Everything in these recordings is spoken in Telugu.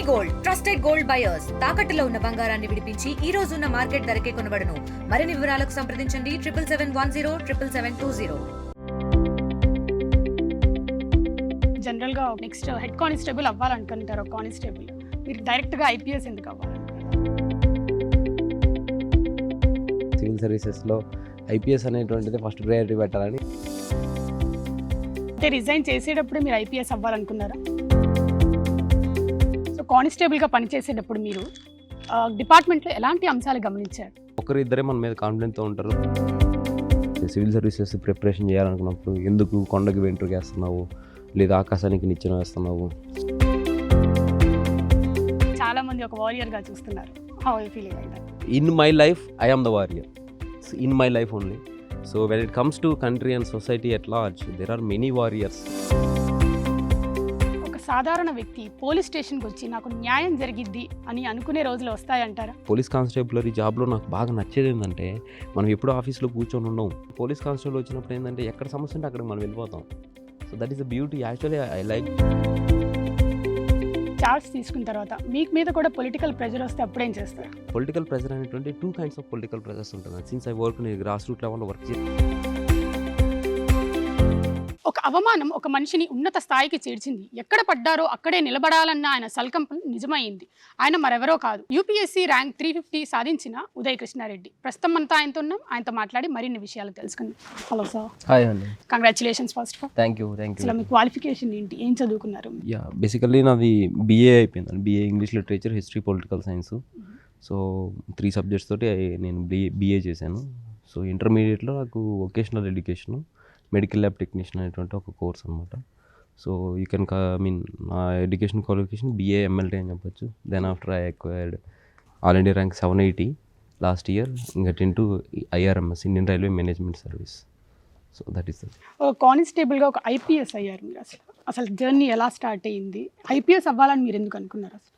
గోల్డ్ ట్రస్టెడ్ గోల్డ్ బయర్స్ తాకట్టులో ఉన్న బంగారాన్ని విడిపించి ఈ రోజు ఉన్న మార్కెట్ ధరకే కొనబడును. మరిన్ని వివరాలకు సంప్రదించండి 7710 జనరల్ గా నెక్స్ట్ హెడ్ కానిస్టేబుల్ అవ్వాలనుకుంటారు. కానిస్టేబుల్ మీరు డైరెక్ట్ గా ఐపీఎస్ ఎందుకు అవ్వాలనుకుంటారు? సివిల్ సర్వీసెస్లో ఐపీఎస్ అనేటువంటిది ఫస్ట్ ప్రయారిటీ పెట్టాలని. అంటే రిజైన్ చేసేటప్పుడు మీరు ఐపీఎస్ అవ్వాలనుకున్నారా? సో కానిస్టేబుల్గా పనిచేసేటప్పుడు మీరు డిపార్ట్మెంట్లో ఎలాంటి అంశాలు గమనించారు? ఒకరిద్దరే మన మీద కాన్ఫిడెంట్తో ఉంటారు. సివిల్ సర్వీసెస్ ప్రిపరేషన్ చేయాలనుకున్నప్పుడు ఎందుకు కొండకి వెంట్రుకు వేస్తున్నావు, లేదా ఆకాశానికి నిచ్చెన వేస్తున్నావు? చాలా మంది ఒక వారియర్గా చూస్తున్నారు. How you feeling like that? In my life I am the warrior. In my life only. So when it comes to country and society at large there are many warriors. ఒక సాధారణ వ్యక్తి పోలీస్ స్టేషన్కి వచ్చి నాకు న్యాయం జరిగిద్ది అని అనుకునే రోజులు వస్తాయంటారా? పోలీస్ కానిస్టేబులరీ జాబ్లో నాకు బాగా నచ్చేది ఏంటంటే మనం ఎప్పుడు ఆఫీస్లో కూర్చొని ఉన్నాం. పోలీస్ కానిస్టేబుల్ వచ్చినప్పుడు ఏంటంటే ఎక్కడ సమస్య ఉంటే అక్కడికి మనం వెళ్ళిపోతాం. So that is the beauty. Actually I like. Charge తీసుకున్న తర్వాత మీకు మీద కూడా పొలిటికల్ ప్రెజర్ వస్తే అప్పుడేం చేస్తారు? పొలిటికల్ ప్రెజర్ అనేటువంటి 2 kinds ఆఫ్ పొలిటికల్ ప్రెజర్స్ ఉంటుంది. సిన్స్ ఐ వర్క్ నేను గ్రాస్ రూట్ లెవెల్లో వర్క్ చేసి ఒక అవమానం ఒక మనిషిని ఉన్నత స్థాయికి చేర్చింది. ఎక్కడ పడ్డారో అక్కడే నిలబడాలన్న ఆయన సంకల్పం నిజమైంది. ఆయన మరెవరో కాదు, యూపీఎస్సీ ర్యాంక్ 350 సాధించిన ఉదయ్ కృష్ణారెడ్డి. ప్రస్తుతం అంతా ఆయనతో ఉన్నాం. ఆయనతో మాట్లాడి మరిన్ని విషయాలు తెలుసుకుందాం. Hello sir. హాయ్ అండి. Congratulations first of all. Thank you. అసలు మీ క్వాలిఫికేషన్ ఏంటి, ఏం చదువుకున్నారు? యా బేసికల్లీ నాది BA అయిపోయింది. BA English literature, history, political science. So 3 subjects తోటి నేను BA చేశాను. సో ఇంటర్మీడియట్లో నాకు vocational education, medical lab technician అనేటువంటి ఒక కోర్స్ అనమాట. సో యూ కెన్ నా ఎడ్యుకేషన్ క్వాలిఫికేషన్ BA MLT అని చెప్పొచ్చు. Then after I acquired all India rank 780 last year. ఇంకా 10 IRMS Indian railway management service. So that is ఒక కానిస్టేబుల్గా ఒక ఐపీఎస్ అయ్యారు మీరు. అసలు జర్నీ ఎలా స్టార్ట్ అయ్యింది? ఐపీఎస్ అవ్వాలని మీరు ఎందుకు అనుకున్నారు అసలు?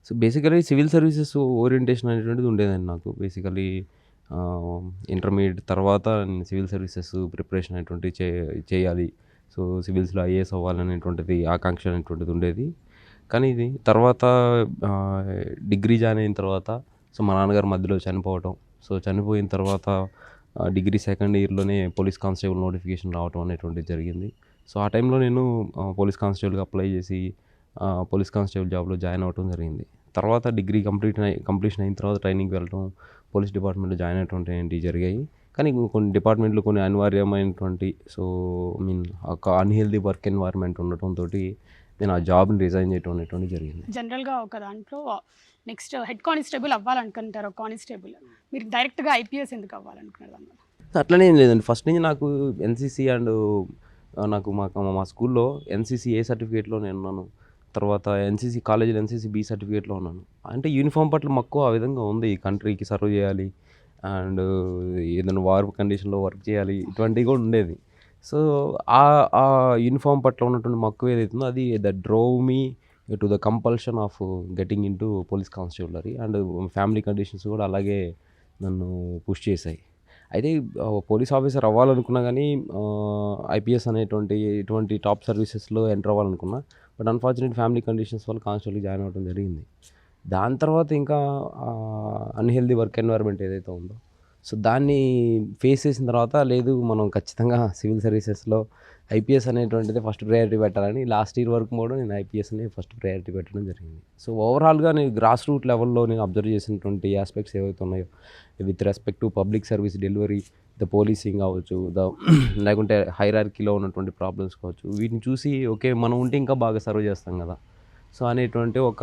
So basically civil services orientation అనేటువంటిది ఉండేదండి నాకు. బేసికలీ ఇంటర్మీడియట్ తర్వాత నేను సివిల్ సర్వీసెస్ ప్రిపరేషన్ అనేటువంటిది చేయాలి. సో సివిల్స్లో IAS అవ్వాలనేటువంటిది ఆకాంక్ష అనేటువంటిది ఉండేది. కానీ ఇది తర్వాత డిగ్రీ జాయిన్ అయిన తర్వాత సో మా నాన్నగారు మధ్యలో చనిపోవటం. సో చనిపోయిన తర్వాత డిగ్రీ సెకండ్ ఇయర్లోనే పోలీస్ కానిస్టేబుల్ నోటిఫికేషన్ రావటం అనేటువంటిది జరిగింది. సో ఆ టైంలో నేను పోలీస్ కానిస్టేబుల్గా అప్లై చేసి పోలీస్ కానిస్టేబుల్ జాబ్లో జాయిన్ అవ్వటం జరిగింది. తర్వాత డిగ్రీ కంప్లీషన్ అయిన తర్వాత ట్రైనింగ్కి వెళ్ళటం, పోలీస్ డిపార్ట్మెంట్లో జాయిన్ అయ్యేటువంటి జరిగాయి. కానీ కొన్ని డిపార్ట్మెంట్లో కొన్ని అనివార్యమైనటువంటి ఒక అన్హెల్దీ వర్క్ ఎన్వైర్న్మెంట్ ఉండటంతో నేను ఆ జాబ్ని రిజైన్ చేయడం అనేటువంటి జరిగింది. జనరల్గా ఒక దాంట్లో నెక్స్ట్ హెడ్ కానిస్టేబుల్ అవ్వాలనుకుంటారు. కానిస్టేబుల్ మీరు డైరెక్ట్గా ఐపీఎస్ ఎందుకు అవ్వాలనుకున్నారు? అట్లనే ఏం లేదండి. ఫస్ట్ నుంచి నాకు ఎన్సీసీ అండ్ నాకు మా స్కూల్లో ఎన్సీసీ A సర్టిఫికేట్లో నేను ఉన్నాను. తర్వాత ఎన్సీసీ కాలేజీలో ఎన్సీసీ B సర్టిఫికేట్లో ఉన్నాను. అంటే యూనిఫామ్ పట్ల మక్కువ ఆ విధంగా ఉంది. ఈ కంట్రీకి సర్వ్ చేయాలి అండ్ ఏదైనా వార్ కండిషన్లో వర్క్ చేయాలి, ఇటువంటివి కూడా ఉండేది. సో ఆ యూనిఫామ్ పట్ల ఉన్నటువంటి మక్కువ ఏదైతుందో అది drove me to the compulsion of getting in to police constabulary. And family conditions కూడా అలాగే నన్ను పుష్ చేశాయి. అయితే పోలీస్ ఆఫీసర్ అవ్వాలనుకున్నా కానీ ఐపీఎస్ ఇటువంటి టాప్ సర్వీసెస్లో ఎంటర్ అవ్వాలనుకున్నా. బట్ అన్ఫార్చునేట్ ఫ్యామిలీ కండిషన్స్ వల్ల కానిస్టేబుల్కి జాయిన్ అవ్వడం జరిగింది. దాని తర్వాత ఇంకా అన్హెల్దీ వర్క్ ఎన్వైర్న్మెంట్ ఏదైతే ఉందో సో దాన్ని ఫేస్ చేసిన తర్వాత లేదు మనం ఖచ్చితంగా సివిల్ సర్వీసెస్లో ఐపీఎస్ అనేటువంటిది ఫస్ట్ ప్రయారిటీ పెట్టాలని లాస్ట్ ఇయర్ వరకు కూడా నేను ఐపీఎస్ని ఫస్ట్ ప్రయారిటీ పెట్టడం జరిగింది. సో ఓవరాల్గా నేను గ్రాస్ రూట్ లెవెల్లో నేను అబ్జర్వ్ చేసినటువంటి ఆస్పెక్ట్స్ ఏవైతే ఉన్నాయో with respect to public service delivery, the policing కావచ్చు, లేకుంటే హైరార్కీలో ఉన్నటువంటి ప్రాబ్లమ్స్ కావచ్చు, వీటిని చూసి ఓకే మనం ఉంటే ఇంకా బాగా సర్వ్ చేస్తాం కదా సో అనేటువంటి ఒక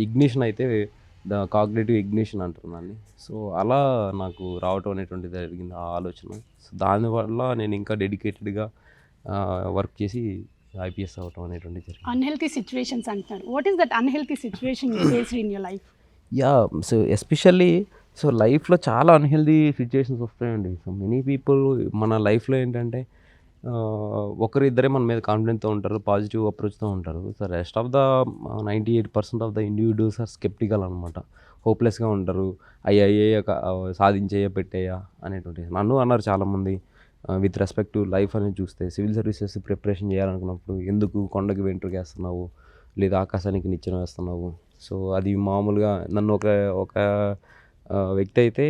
ఇగ్నిషన్ అయితే ద కాగ్నిటివ్ ఇగ్నిషన్ అంటారు దాన్ని. సో అలా నాకు రావటం అనేటువంటిది జరిగింది ఆ ఆలోచన. సో దానివల్ల నేను ఇంకా డెడికేటెడ్గా వర్క్ చేసి ఐపీఎస్ అవ్వటం అనేటువంటి జరిగింది. అన్హెల్తీ సిచ్యువేషన్స్ అంటున్నారు. What is that unhealthy situation you faced in your life? Yeah so especially so లైఫ్లో చాలా అన్హెల్తీ సిచ్యువేషన్స్ వస్తాయండి. సో మెనీ పీపుల్ మన లైఫ్లో ఏంటంటే ఒకరిద్దరే మన మీద కాన్ఫిడెంట్తో ఉంటారు, పాజిటివ్ అప్రోచ్తో ఉంటారు. So rest of the 98% of the individuals are sceptical అనమాట. హోప్లెస్గా ఉంటారు. అయ్యా సాధించేయ పెట్టేయా అనేటువంటి నన్ను అన్నారు చాలామంది. విత్ రెస్పెక్ట్ టు లైఫ్ అనేది చూస్తే సివిల్ సర్వీసెస్ ప్రిపరేషన్ చేయాలనుకున్నప్పుడు ఎందుకు కొండకి వెంట్రుకు వేస్తున్నావు, లేదా ఆకాశానికి నిచ్చెన వేస్తున్నావు. సో అది మామూలుగా నన్ను ఒక ఒక వ్యక్తి అయితే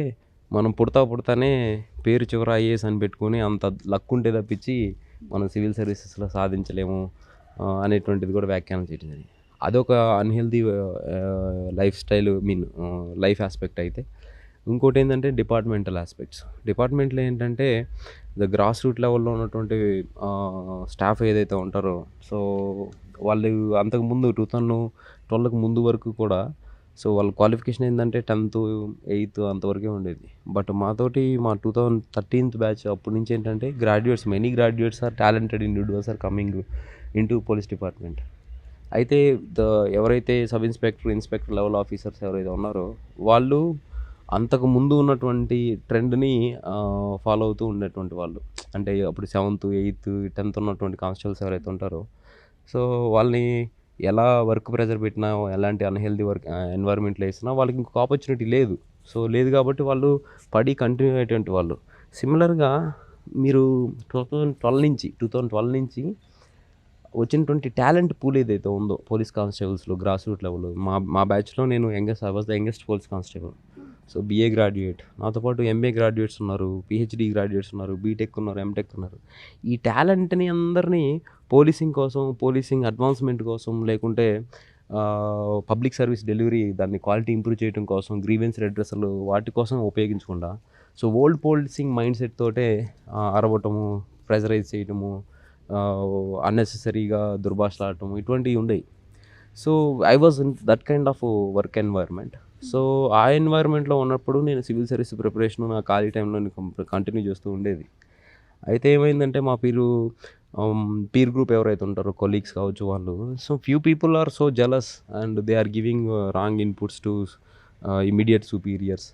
మనం పుడతానే పేరు చివర ఐఏఎస్ అని పెట్టుకొని అంత లక్ ఉంటే తప్పించి మనం సివిల్ సర్వీసెస్లో సాధించలేము అనేటువంటిది కూడా వ్యాఖ్యానం చేయడం జరిగింది. అదొక unhealthy life style life aspect అయితే. ఇంకోటి ఏంటంటే డిపార్ట్మెంటల్ ఆస్పెక్ట్స్. డిపార్ట్మెంట్లో ఏంటంటే గ్రాస్ రూట్ లెవెల్లో ఉన్నటువంటి స్టాఫ్ ఏదైతే ఉంటారో, సో వాళ్ళు అంతకుముందు 2012కి ముందు వరకు కూడా సో వాళ్ళ క్వాలిఫికేషన్ ఏంటంటే 10th 8th అంతవరకే ఉండేది. బట్ మా 2013th బ్యాచ్ అప్పటి నుంచి ఏంటంటే many graduates are talented individuals are coming into police department. అయితే ఎవరైతే సబ్ ఇన్స్పెక్టర్ లెవెల్ ఆఫీసర్స్ ఎవరైతే ఉన్నారో వాళ్ళు అంతకు ముందు ఉన్నటువంటి ట్రెండ్ని ఫాలో అవుతూ ఉండేటువంటి వాళ్ళు. అంటే అప్పుడు 7th 8th 10th ఉన్నటువంటి కానిస్టేబుల్స్ ఎవరైతే ఉంటారో, సో వాళ్ళని ఎలా వర్క్ ప్రెజర్ పెట్టినా, ఎలాంటి అన్హెల్దీ ఎన్వైర్న్మెంట్లో వేసినా వాళ్ళకి ఇంకొక ఆపర్చునిటీ లేదు. సో లేదు కాబట్టి వాళ్ళు పడి కంటిన్యూ అయ్యేటువంటి వాళ్ళు. సిమిలర్గా మీరు 2012 నుంచి వచ్చినటువంటి టాలెంట్ పూల్ ఏదైతే ఉందో పోలీస్ కానిస్టేబుల్స్లో గ్రాస్ రూట్ లెవెల్లో, మా బ్యాచ్లో నేను I was the youngest police constable. So BA graduate, నాతో పాటు MA గ్రాడ్యుయేట్స్ ఉన్నారు, PhD గ్రాడ్యుయేట్స్ ఉన్నారు, బీటెక్ ఉన్నారు, MTech ఉన్నారు. ఈ టాలెంట్ని అందరినీ పోలీసింగ్ అడ్వాన్స్మెంట్ కోసం, లేకుంటే పబ్లిక్ సర్వీస్ డెలివరీ దాన్ని క్వాలిటీ ఇంప్రూవ్ చేయడం కోసం, గ్రీవెన్స్ రెడ్రెసల్ వాటి కోసం ఉపయోగించకుండా so old policing mind set తోటే అరవటము, ప్రెజరైజ్ చేయటము, అన్నెసెసరీగా దుర్భాషలాడటము ఇటువంటివి ఉండేవి. So I was in that kind of work environment. So ఆ ఎన్వైర్న్మెంట్లో ఉన్నప్పుడు నేను సివిల్ సర్వీస్ ప్రిపరేషన్ నా ఖాళీ టైంలో కంటిన్యూ చేస్తూ ఉండేది. అయితే ఏమైందంటే మా పీర్ గ్రూప్ ఎవరైతే ఉంటారో కొలీగ్స్ కావచ్చు వాళ్ళు, so few people are so jealous and they are giving wrong inputs to immediate superiors.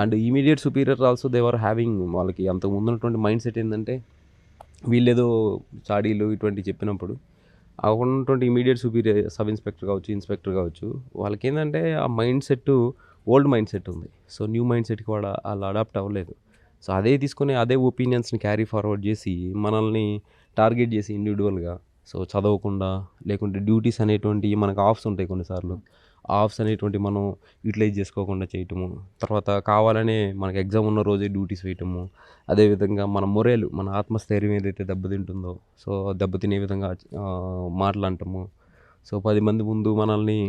And immediate superiors also they are having, వాళ్ళకి అంతకు ముందు ఉన్నటువంటి మైండ్ సెట్ ఏంటంటే వీళ్ళేదో చాడీలు ఇటువంటివి చెప్పినప్పుడు ఆ ఉన్నటువంటి ఇమీడియట్ సుపీరియర్ సబ్ ఇన్స్పెక్టర్ కావచ్చు, ఇన్స్పెక్టర్ కావచ్చు, వాళ్ళకి ఏంటంటే ఆ mind set old mind set ఉంది. సో న్యూ మైండ్ సెట్కి వాళ్ళు అడాప్ట్ అవ్వలేదు. సో అదే తీసుకొని అదే ఒపీనియన్స్ని క్యారీ ఫార్వర్డ్ చేసి మనల్ని టార్గెట్ చేసి ఇండివిజువల్గా సో చదవకుండా, లేకుంటే డ్యూటీస్ అనేటువంటివి మనకు ఆఫ్స్ ఉంటాయి కొన్నిసార్లు, ఆఫ్స్ అనేటువంటి మనం యూటిలైజ్ చేసుకోకుండా చేయటము, తర్వాత కావాలనే మనకు ఎగ్జామ్ ఉన్న రోజే డ్యూటీస్ వేయటము, అదేవిధంగా మన ఆత్మస్థైర్యం ఏదైతే దెబ్బతింటుందో సో దెబ్బతినే విధంగా మాట్లాడటము. సో 10 మంది ముందు మనల్ని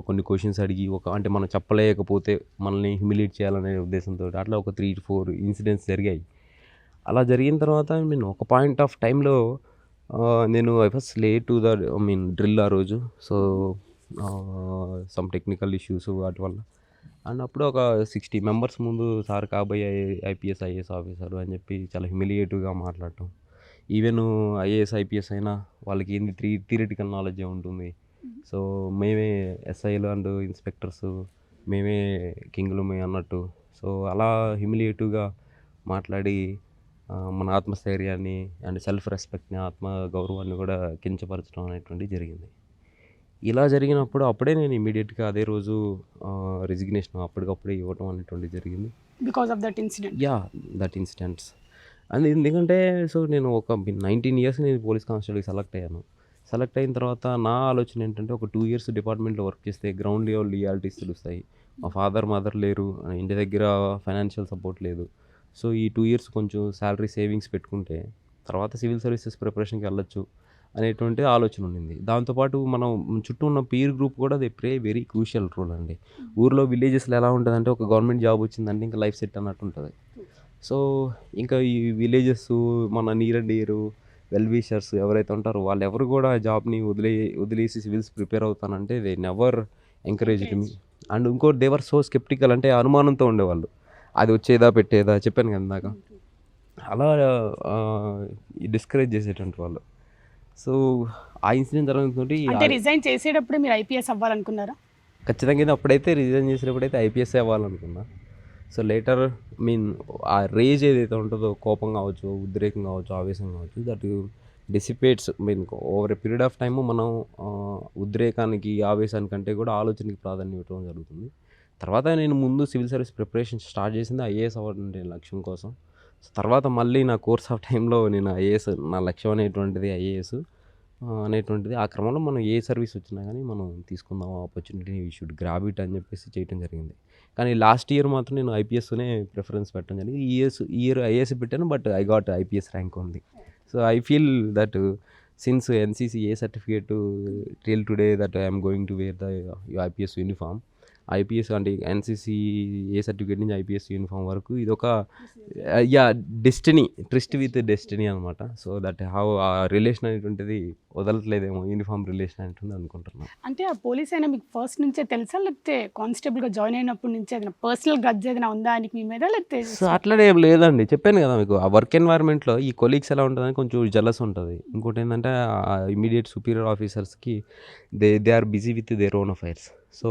కొన్ని క్వశ్చన్స్ అడిగి అంటే మనం చెప్పలేకపోతే మనల్ని హ్యూమిలియేట్ చేయాలనే ఉద్దేశంతో అట్లా ఒక 3 to 4 ఇన్సిడెంట్స్ జరిగాయి. అలా జరిగిన తర్వాత ఒక పాయింట్ ఆఫ్ టైంలో నేను I was late to drill ఆ రోజు. సో సమ్ టెక్నికల్ ఇష్యూస్ వాటి వల్ల. అండ్ అప్పుడు ఒక 60 మెంబర్స్ ముందు సార్ కాబోయే IPS IAS ఆఫీసర్ అని చెప్పి చాలా హ్యూమిలియేటివ్గా మాట్లాడటం. ఈవెన్ IAS IPS అయినా వాళ్ళకి ఏంది థియరిటికల్ నాలెడ్జే ఉంటుంది. సో మేమే SIలు అండ్ ఇన్స్పెక్టర్స్, మేమే కింగ్లు అన్నట్టు. సో అలా హ్యూమిలియేటివ్గా మాట్లాడి మన ఆత్మస్థైర్యాన్ని అండ్ సెల్ఫ్ రెస్పెక్ట్ని, ఆత్మ గౌరవాన్ని కూడా కించపరచడం అనేటువంటిది జరిగింది. ఇలా జరిగినప్పుడు అప్పుడే నేను ఇమీడియట్గా అదే రోజు రిజిగ్నేషన్ అప్పటికప్పుడే ఇవ్వటం అనేటువంటిది జరిగింది. Because of that incident. That incidents. And ఎందుకంటే సో నేను ఒక 19 years నేను పోలీస్ కానిస్టేబుల్కి సెలెక్ట్ అయ్యాను. సెలెక్ట్ అయిన తర్వాత నా ఆలోచన ఏంటంటే ఒక 2 years డిపార్ట్మెంట్లో వర్క్ చేస్తే గ్రౌండ్ లెవెల్ రియాలిటీస్ తెలుస్తాయి. మా మదర్ లేరు, ఇంటి దగ్గర ఫైనాన్షియల్ సపోర్ట్ లేదు. సో ఈ 2 years కొంచెం శాలరీ సేవింగ్స్ పెట్టుకుంటే తర్వాత సివిల్ సర్వీసెస్ ప్రిపరేషన్కి వెళ్ళొచ్చు అనేటువంటి ఆలోచన ఉండింది. దాంతోపాటు మనం చుట్టూ ఉన్న పీర్ గ్రూప్ కూడా they play very crucial role అండి. ఊర్లో విలేజెస్లో ఎలా ఉంటుందంటే ఒక గవర్నమెంట్ జాబ్ వచ్చిందంటే ఇంకా లైఫ్ సెట్ అన్నట్టు ఉంటుంది. సో ఇంకా ఈ విలేజెస్ మన near and dear well wishers ఎవరైతే ఉంటారో వాళ్ళు ఎవరు కూడా జాబ్ని వదిలేసి సివిల్స్ ప్రిపేర్ అవుతానంటే they never encouraged me. And ఇంకోటి దే వర్ సో స్కెప్టికల్, అంటే అనుమానంతో ఉండేవాళ్ళు, అది వచ్చేదా పెట్టేదా చెప్పాను కదా ఇందాక, అలా డిస్కరేజ్ చేసేటువంటి వాళ్ళు. సో ఆ ఇన్సిడెంట్ జరుగుతుంది. అంటే రిజైన్ చేసేటప్పుడు మీరు IPS అవ్వాలనుకున్నారా? ఖచ్చితంగా అప్పుడైతే రిజైన్ చేసేటప్పుడైతే IPS అవ్వాలనుకున్నా. సో లేటర్ ఆ రేజ్ ఏదైతే ఉంటుందో, కోపం కావచ్చు, ఉద్రేకం కావచ్చు, ఆవేశం కావచ్చు, that dissipates over a period of time మనం ఉద్రేకానికి, ఆవేశానికంటే కూడా ఆలోచనకి ప్రాధాన్యం ఇవ్వడం జరుగుతుంది. తర్వాత నేను ముందు సివిల్ సర్వీస్ ప్రిపరేషన్ స్టార్ట్ చేసింది IAS అవ్వడం లక్ష్యం కోసం. తర్వాత మళ్ళీ నా కోర్స్ ఆఫ్ టైంలో నేను IAS, నా లక్ష్యం అనేటువంటిది IAS. అనేటువంటిది ఆ క్రమంలో మనం ఏ సర్వీస్ వచ్చినా కానీ మనం తీసుకుందాం ఆపర్చునిటీని వీ షుడ్ గ్రాబ్ ఇట్ అని చెప్పేసి చేయడం జరిగింది. కానీ లాస్ట్ ఇయర్ మాత్రం నేను ఐపీఎస్‌నే ప్రిఫరెన్స్ పెట్టడం జరిగింది. ఈ ఇయర్ ఐఏఎస్ పెట్టాను. But I got IPS rank only. So I feel that since NCC A certificate till today that I am going to wear the IPS uniform. IPS అంటే ఎన్‌సీసీ ఏ సర్టిఫికేట్ నుంచి ఐపీఎస్ యూనిఫామ్ వరకు ఇదొక డెస్టినీ, ట్రిస్ట్ విత్ డెస్టినీ అనమాట. సో దట్ హౌ ఆ రిలేషన్ అనేటువంటిది వదలట్లేదేమో, యూనిఫామ్ రిలేషన్ అనేటువంటి అనుకుంటున్నాను. అంటే ఆ పోలీస్ అయినా మీకు ఫస్ట్ నుంచే తెలుసా, లేకపోతే కానిస్టేబుల్గా జాయిన్ అయినప్పటి నుంచి ఏదైనా పర్సనల్ గడ్జ్ ఏదైనా ఉందా ఆయనకి మీ మీద, లేకపోతే సో అట్లనే ఏం లేదండి. చెప్పాను కదా మీకు, ఆ వర్క్ ఎన్వైర్న్మెంట్లో ఈ కొలీగ్స్ ఎలా ఉంటుందని కొంచెం జలస్ ఉంటుంది. ఇంకోటి ఏంటంటే ఇమీడియట్ సుపీరియర్ ఆఫీసర్స్కి they are busy with their own affairs. So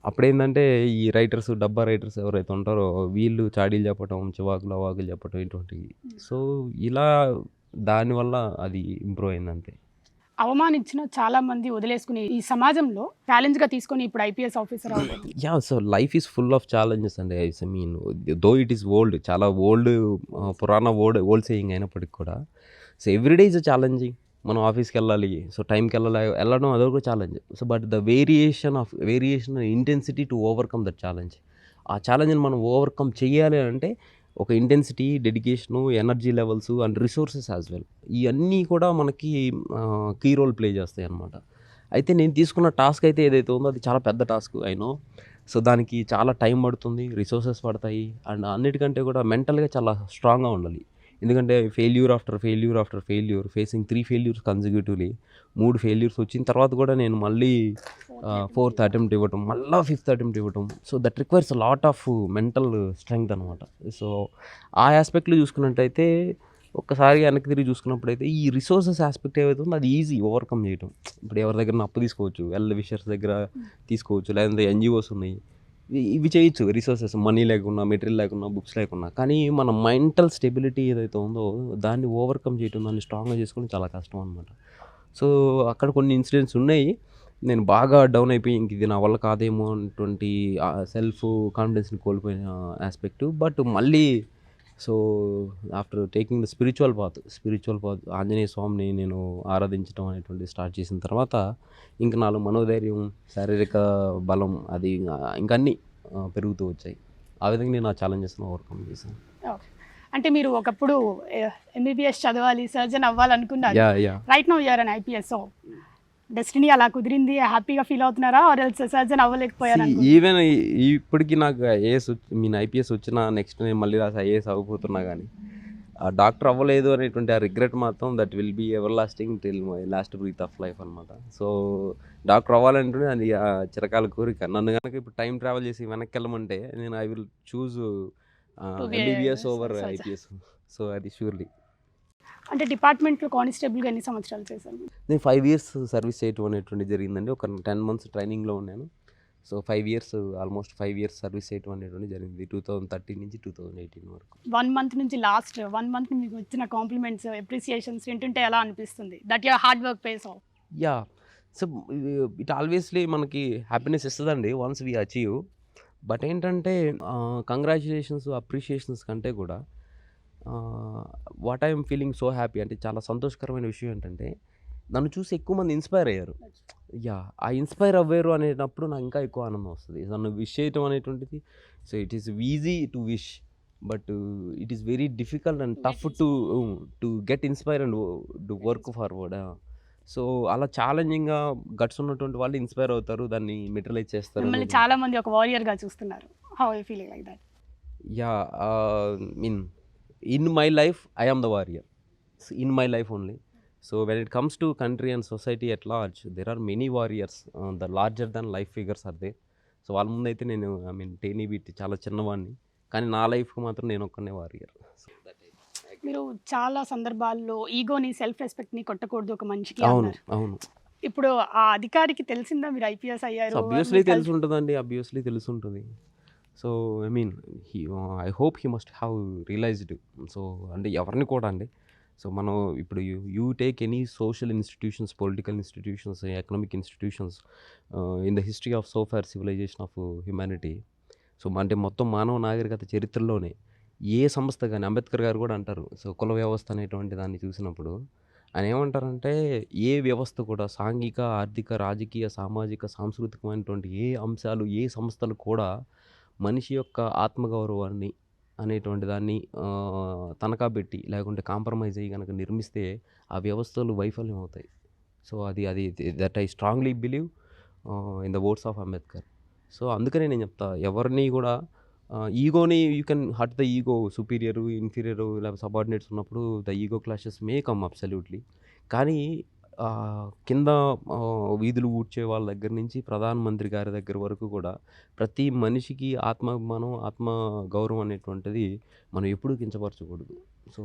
అప్పుడేంటంటే ఈ రైటర్స్, డబ్బా రైటర్స్ ఎవరైతే ఉంటారో వీళ్ళు చాడీలు చెప్పటం, చివాకులు అవాకులు చెప్పటం ఇటువంటివి. సో ఇలా దానివల్ల అది ఇంప్రూవ్ అయింది అంతే. అవమానించిన చాలా మంది వదిలేసుకుని ఈ సమాజంలో ఛాలెంజ్గా తీసుకొని ఇప్పుడు ఐపీఎస్ ఆఫీసర్ అవ్వలేదు. So life is full of challenges అండి. I mean though it is old, చాలా పురాణ ఓల్డ్ సేయింగ్ అయినప్పటికి కూడా so everyday is a challenging. మనం ఆఫీస్కి వెళ్ళాలి, సో టైంకి వెళ్ళడం అదొక challenge. So but the variation intensity to overcome that challenge. ఆ ఛాలెంజ్ని మనం ఓవర్కమ్ చేయాలి అంటే ఒక intensity, dedication, energy levels and resources as well, ఇవన్నీ కూడా మనకి కీ రోల్ ప్లే చేస్తాయి అన్నమాట. అయితే నేను తీసుకున్న టాస్క్ అయితే ఏదైతే ఉందో అది చాలా పెద్ద టాస్క్ అయినో. సో దానికి చాలా టైం పడుతుంది, రిసోర్సెస్ పడతాయి, అండ్ అన్నిటికంటే కూడా మెంటల్గా చాలా స్ట్రాంగ్గా ఉండాలి. ఎందుకంటే failure after failure facing 3 failures consecutively, 3 failures వచ్చిన తర్వాత కూడా నేను మళ్ళీ 4th అటెంప్ట్ ఇవ్వటం, మళ్ళీ 5th అటెంప్ట్ ఇవ్వటం. So that requires lot of mental strength అనమాట. సో ఆ ఆస్పెక్ట్లో చూసుకున్నట్టయితే ఒక్కసారి వెనక్కి తిరిగి చూసుకున్నప్పుడైతే ఈ రిసోర్సెస్ ఆస్పెక్ట్ ఏవైతే ఉందో అది ఈజీ ఓవర్కమ్ చేయటం. ఇప్పుడు ఎవరి దగ్గర అప్పు తీసుకోవచ్చు, విషర్స్ దగ్గర తీసుకోవచ్చు, లేదంటే ఎన్జిఓస్ ఉన్నాయి, ఇవి చేయొచ్చు. రిసోర్సెస్ మనీ లేకున్నా, మెటీరియల్ లేకున్నా, బుక్స్ లేకున్నా, కానీ మన మెంటల్ స్టెబిలిటీ ఏదైతే ఉందో దాన్ని ఓవర్కమ్ చేయటం, దాన్ని స్ట్రాంగ్గా చేసుకోవడం చాలా కష్టం అనమాట. సో అక్కడ కొన్ని ఇన్సిడెంట్స్ ఉన్నాయి. నేను బాగా డౌన్ అయిపోయి ఇంక ఇది నా వల్ల కాదేమో అన్నటువంటి సెల్ఫ్ కాన్ఫిడెన్స్ని కోల్పోయిన ఆస్పెక్ట్. బట్ మళ్ళీ so after taking the spiritual path Anjaneya స్వామిని నేను ఆరాధించడం అనేటువంటి స్టార్ట్ చేసిన తర్వాత ఇంక నాలో మనోధైర్యం, శారీరక బలం అది ఇంకా అన్నీ పెరుగుతూ వచ్చాయి. ఆ విధంగా నేను ఆ ఛాలెంజెస్ని ఓవర్కమ్ చేశాను. అంటే మీరు ఒకప్పుడు ఎంబీబీఎస్ చదవాలి, సర్జన్ అవ్వాలనుకున్నారు. Right now you are an IPS. So destiny అలా కుదిరింది, హ్యాపీగా ఫీల్ అవుతున్నారా, ఆర్ ఎల్స్ సర్జన్ అవ్వలేకపోయారు? ఈవెన్ ఇప్పటికీ నాకు ఐపీఎస్ వచ్చినా నెక్స్ట్ నేను మళ్ళీ రాసి ఐఏఎస్ అవ్వబోతున్నా, కానీ ఆ డాక్టర్ అవ్వలేదు అనేటువంటి ఆ రిగ్రెట్ మాత్రం that will be everlasting till my last breath of life అనమాట. సో డాక్టర్ అవ్వాలంటే అది చిరకాల కోరిక. నన్ను కనుక ఇప్పుడు టైం ట్రావెల్ చేసి వెనక్కి వెళ్ళమంటే నేను I will choose MBBS over IPS. So అది షూర్లీ. అంటే డిపార్ట్మెంట్లో కానిస్టేబుల్గా ఎన్ని సంవత్సరాలు చేశాను? నేను 5 years సర్వీస్ చేయటం అనేటువంటి జరిగిందండి. ఒక 10 months ట్రైనింగ్లో ఉన్నాను. So 5 years, almost 5 years service చేయటం అనేటువంటి జరిగింది 2013 నుంచి 2018 వరకు. 1 month నుంచి లాస్ట్ 1 month మీకు వచ్చిన కాంప్లిమెంట్స్, అప్రిసియేషన్స్ వింటుంటే ఎలా అనిపిస్తుంది? That your hard work pays off. So it always మనకి హ్యాపీనెస్ ఇస్తుందండి వన్స్ వీ అచీవ్. బట్ ఏంటంటే కంగ్రాచులేషన్స్, అప్రిషియేషన్స్ కంటే కూడా what I'm feeling so happy అంటే చాలా సంతోషకరమైన విషయం ఏంటంటే నన్ను చూసి ఎక్కువ మంది ఇన్స్పైర్ అయ్యారు. ఆ ఇన్స్పైర్ అవ్వారు అనేటప్పుడు నాకు ఇంకా ఎక్కువ ఆనందం వస్తుంది. నన్ను విష్ చేయటం అనేటువంటిది, so it is easy to wish, but it is very difficult and tough to get inspire and to work forward. So అలా ఛాలెంజింగ్గా గట్స్ ఉన్నటువంటి వాళ్ళు ఇన్స్పైర్ అవుతారు, దాన్ని మెటీరియలైజ్ చేస్తారు. మిమ్మల్ని చాలా మంది ఒక వారియర్గా చూస్తున్నారు. How you feeling like that? In my life I am the warrior, in my life only. So when it comes to country and society at large, there are many warriors, the larger than life figures are there. So వాళ్ళ ముందు అయితే నేను టేనీ బీట్ చాలా చిన్నవాడిని, కానీ నా లైఫ్కి మాత్రం నేను ఒక్కనే వారియర్. మీరు చాలా సందర్భాల్లో ఈగోని, సెల్ఫ్ రెస్పెక్ట్ని కొట్టకూడదు ఒక మనిషికి. అవును. ఇప్పుడు ఆ అధికారికి తెలిసిందా మీరు ఐపీఎస్ అయ్యారు? అబ్వియస్లీ తెలుసుంటుంది. So I hope he must have realised. So అంటే ఎవరిని కూడా అండి, సో మనం ఇప్పుడు you take any social institutions, political institutions, economic institutions in the history of so far civilisation of humanity. So అంటే మొత్తం మానవ నాగరికత చరిత్రలోనే ఏ సంస్థ కానీ, అంబేద్కర్ గారు కూడా అంటారు, సో కుల వ్యవస్థ అనేటువంటి దాన్ని చూసినప్పుడు ఆయన ఏమంటారంటే, ఏ వ్యవస్థ కూడా సాంఘిక, ఆర్థిక, రాజకీయ, సామాజిక, సాంస్కృతికమైనటువంటి ఏ అంశాలు, ఏ సంస్థలు కూడా మనిషి యొక్క ఆత్మగౌరవాన్ని అనేటువంటి దాన్ని తనఖా పెట్టి, లేకుంటే కాంప్రమైజ్ అయ్యి గనక నిర్మిస్తే ఆ వ్యవస్థలు వైఫల్యం అవుతాయి. సో, అది అది that I strongly believe in the words of Ambedkar. So, అందుకనే నేను చెప్తా ఎవరిని కూడా ఈగోని you can hurt the ego superior, inferior లేకపోతే సబార్డినేట్స్ ఉన్నప్పుడు the ego clashes may come absolutely. కానీ కింద వీధులు ఊడ్చే వాళ్ళ దగ్గర నుంచి ప్రధానమంత్రి గారి దగ్గర వరకు కూడా ప్రతి మనిషికి ఆత్మాభిమానం, ఆత్మ గౌరవం అనేటువంటిది మనం ఎప్పుడూ కించపరచకూడదు. So,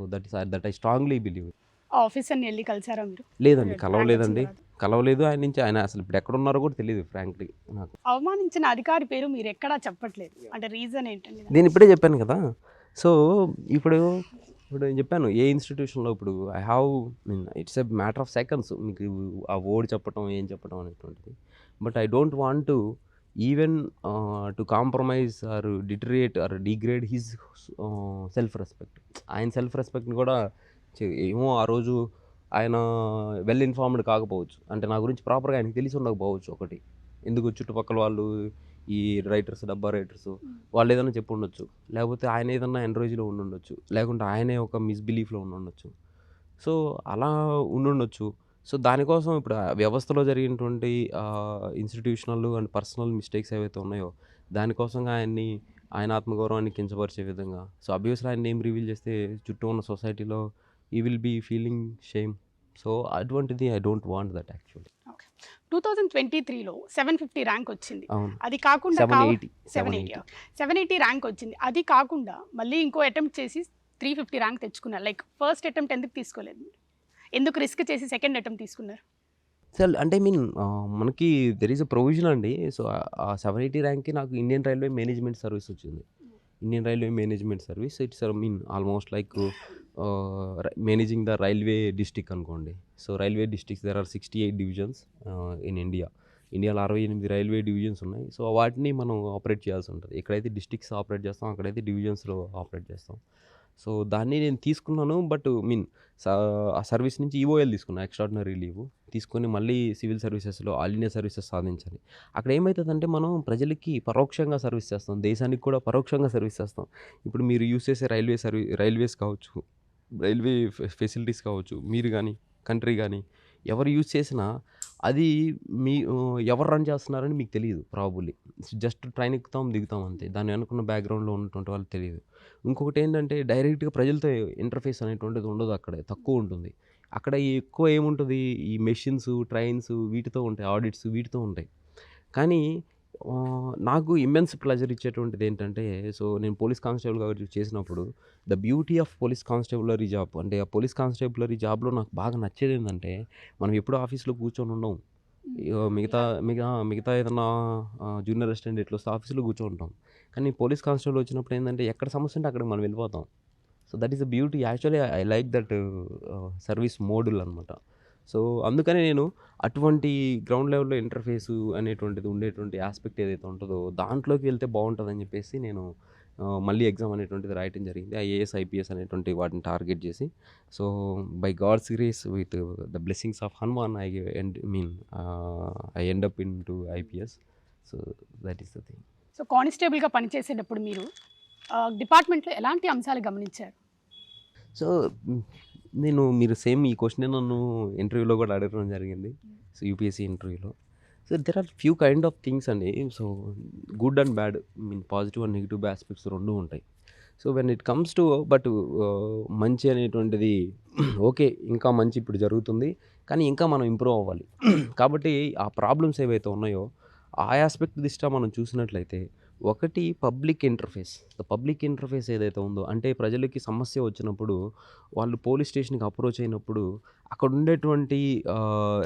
that I strongly believe. ఆఫీసర్ని వెళ్ళి కలిసారా మీరు? లేదండి, ర్యాంక్ కలవలేదండి. వచ్చిన తర్వాత. కలవలేదు. ఆయన అసలు ఇప్పుడు ఎక్కడున్నారో కూడా తెలీదు ఫ్రాంక్లీ నాకు. అవమానించిన అధికారి పేరు మీరు ఎక్కడా చెప్పట్లేదు, అంటే రీజన్ ఏంటండి దానికి? నేను ఇప్పుడే చెప్పాను కదా! సో, ఇప్పుడు నేను చెప్పాను ఏ ఇన్‌స్టిట్యూషన్‌లో ఇప్పుడు I have it's a matter of seconds మీకు ఆ వర్డ్ చెప్పటం, ఏం చెప్పటం అనేటువంటిది. But I don't want to even to compromise or deteriorate or degrade his self respect. ఆయన సెల్ఫ్ రెస్పెక్ట్‌ని కూడా ఏమో ఆ రోజు ఆయన వెల్ ఇన్ఫార్మ్డ్ కాకపోవచ్చు. అంటే నా గురించి ప్రాపర్‌గా ఆయనకి తెలిసి ఉండకపోవచ్చు ఒకటి. ఎందుకు చుట్టుపక్కల వాళ్ళు ఈ రైటర్స్, డబ్బా రైటర్స్ వాళ్ళు ఏదైనా చెప్పుండొచ్చు. లేకపోతే ఆయన ఏదన్నా ఎన్‌రోజ్‌లో ఉండుండొచ్చు. లేకుంటే ఆయనే ఒక మిస్‌బిలీఫ్‌లో ఉండుండొచ్చు. సో, అలా ఉండుండొచ్చు. సో, దానికోసం ఇప్పుడు ఆ వ్యవస్థలో జరిగినటువంటి ఇన్‌స్టిట్యూషనల్ అండ్ పర్సనల్ మిస్టేక్స్ ఏవైతే ఉన్నాయో దానికోసంగా ఆయన ఆత్మగౌరవాన్ని కించపరిచే విధంగా సో, ఆబ్వియస్‌లీ ఆయన నేమ్ రివీల్ చేస్తే చుట్టూ ఉన్న సొసైటీలో he will be feeling shame. So, అటువంటిది I don't want that actually. Okay. 2023లో 750 ర్యాంక్ వచ్చింది. అవును. అది కాకుండా 780. 780 ర్యాంక్ వచ్చింది. అది కాకుండా మళ్ళీ ఇంకో అటెంప్ట్ చేసి 350 ర్యాంక్ తెచ్చుకున్నారు. లైక్ ఫస్ట్ అటెంప్ట్ ఎందుకు తీసుకోలేదు మీరు? ఎందుకు రిస్క్ చేసి సెకండ్ అటెంప్ట్ తీసుకున్నారు? అంటే మనకి దెర్ ఈస్ ఎ ప్రొవిజన్ అండి. సో, ఆ 780 ర్యాంక్‌కి నాకు ఇండియన్ రైల్వే మేనేజ్మెంట్ సర్వీస్ వచ్చింది. Indian railway management service it's almost like managing the railway district అనుకోండి. So, railway districts there are 68 divisions in India. ఇండియాలో 68 రైల్వే డివిజన్స్ ఉన్నాయి. సో, వాటిని మనం ఆపరేట్ చేయాల్సి ఉంటుంది. ఎక్కడైతే డిస్ట్రిక్ట్స్ ఆపరేట్ చేస్తాం, అక్కడైతే డివిజన్స్‌లో ఆపరేట్ చేస్తాం. సో, దాన్ని నేను తీసుకున్నాను. బట్ ఆ సర్వీస్ నుంచి ఈఓఎల్ తీసుకున్నా, ఎక్స్ట్రార్డినరీ లీవ్ తీసుకొని మళ్ళీ సివిల్ సర్వీసెస్‌లో ఆల్ ఇండియా సర్వీసెస్ సాధించాలి. అక్కడ ఏమైతదంటే మనం ప్రజలకి పరోక్షంగా సర్వీస్ చేస్తాం. దేశానికి కూడా పరోక్షంగా సర్వీస్ చేస్తాం. ఇప్పుడు మీరు యూజ్ చేసే రైల్వేస్ కావచ్చు, రైల్వే ఫెసిలిటీస్ కావచ్చు, మీరు గానీ, కంట్రీ గానీ ఎవరు యూజ్ చేసినా అది ఎవరు రన్ చేస్తున్నారని మీకు తెలీదు ప్రాబబ్లీ. జస్ట్ ట్రైన్ ఎక్కుతాం, దిగుతాం అంతే. దాని వెనకున్న బ్యాక్‌గ్రౌండ్‌లో ఉన్నటువంటి వాళ్ళకి తెలీదు. ఇంకొకటేంటంటే డైరెక్ట్‌గా ప్రజలతో ఇంటర్ఫేస్ అనేటువంటిది ఉండదు అక్కడ. తక్కువ ఉంటుంది. అక్కడ ఎక్కువ ఏముంటది ఈ మెషిన్స్, ట్రైన్స్ వీటితో ఉంటాయి. ఆడిట్స్ వీటితో ఉంటాయి. కానీ నాకు ఇమ్మెన్స్ ప్లెజర్ ఇచ్చేటువంటిది ఏంటంటే సో, నేను పోలీస్ కానిస్టేబుల్‌గా చేసినప్పుడు the beauty of police constabulary job అంటే ఆ పోలీస్ కానిస్టేబులరీ జాబ్‌లో నాకు బాగా నచ్చేదేంటంటే మనం ఎప్పుడూ ఆఫీస్‌లో కూర్చొని ఉండం. మిగతా ఏదన్నా జూనియర్ అసిస్టెంట్ ఇట్లా వస్తే ఆఫీస్‌లో కూర్చొని ఉంటాం. కానీ పోలీస్ కానిస్టేబుల్ వచ్చినప్పుడు ఏందంటే ఎక్కడ సమస్య ఉంటే అక్కడికి మనం వెళ్ళిపోతాం. So, that is the beauty. Actually I like that service model అనమాట. సో, అందుకనే నేను అటువంటి గ్రౌండ్ లెవెల్‌లో ఇంటర్ఫేసు అనేటువంటిది ఉండేటువంటి యాస్పెక్ట్ ఏదైతే ఉంటదో దాంట్లోకి వెళ్తే బావుంటదని చెప్పేసి నేను మళ్ళీ ఎగ్జామ్ అనేటువంటిది రాయటం జరిగింది. ఐఏఎస్, ఐపీఎస్ అనేటువంటి వాటిని టార్గెట్ చేసి. So, by God's grace with the blessings of Hanuman I end up into IPS. So, that is the thing. So, కానిస్టేబుల్‌గా పనిచేసేటప్పుడు మీరు డిపార్ట్మెంట్‌లో ఎలాంటి అంశాలు గమనించారు? సో, మీరు సేమ్ ఈ క్వశ్చనే నన్ను ఇంటర్వ్యూలో కూడా అడగడం జరిగింది. సో, యూపీఎస్సీ ఇంటర్వ్యూలో. So, there are few kind of things అండి. So, good and bad positive and negative aspects 2 ఉంటాయి. So, when it comes to మంచి అనేటువంటిది ఓకే. ఇంకా మంచి ఇప్పుడు జరుగుతుంది. కానీ ఇంకా మనం ఇంప్రూవ్ అవ్వాలి. కాబట్టి ఆ ప్రాబ్లమ్స్ ఏవైతే ఉన్నాయో ఆ యాస్పెక్ట్ దిష్టా మనం చూసినట్లయితే ఒకటి పబ్లిక్ ఇంటర్ఫేస్ ఏదైతే ఉందో అంటే ప్రజలకి సమస్య వచ్చినప్పుడు వాళ్ళు పోలీస్ స్టేషన్‌కి అప్రోచ్ అయినప్పుడు అక్కడ ఉండేటువంటి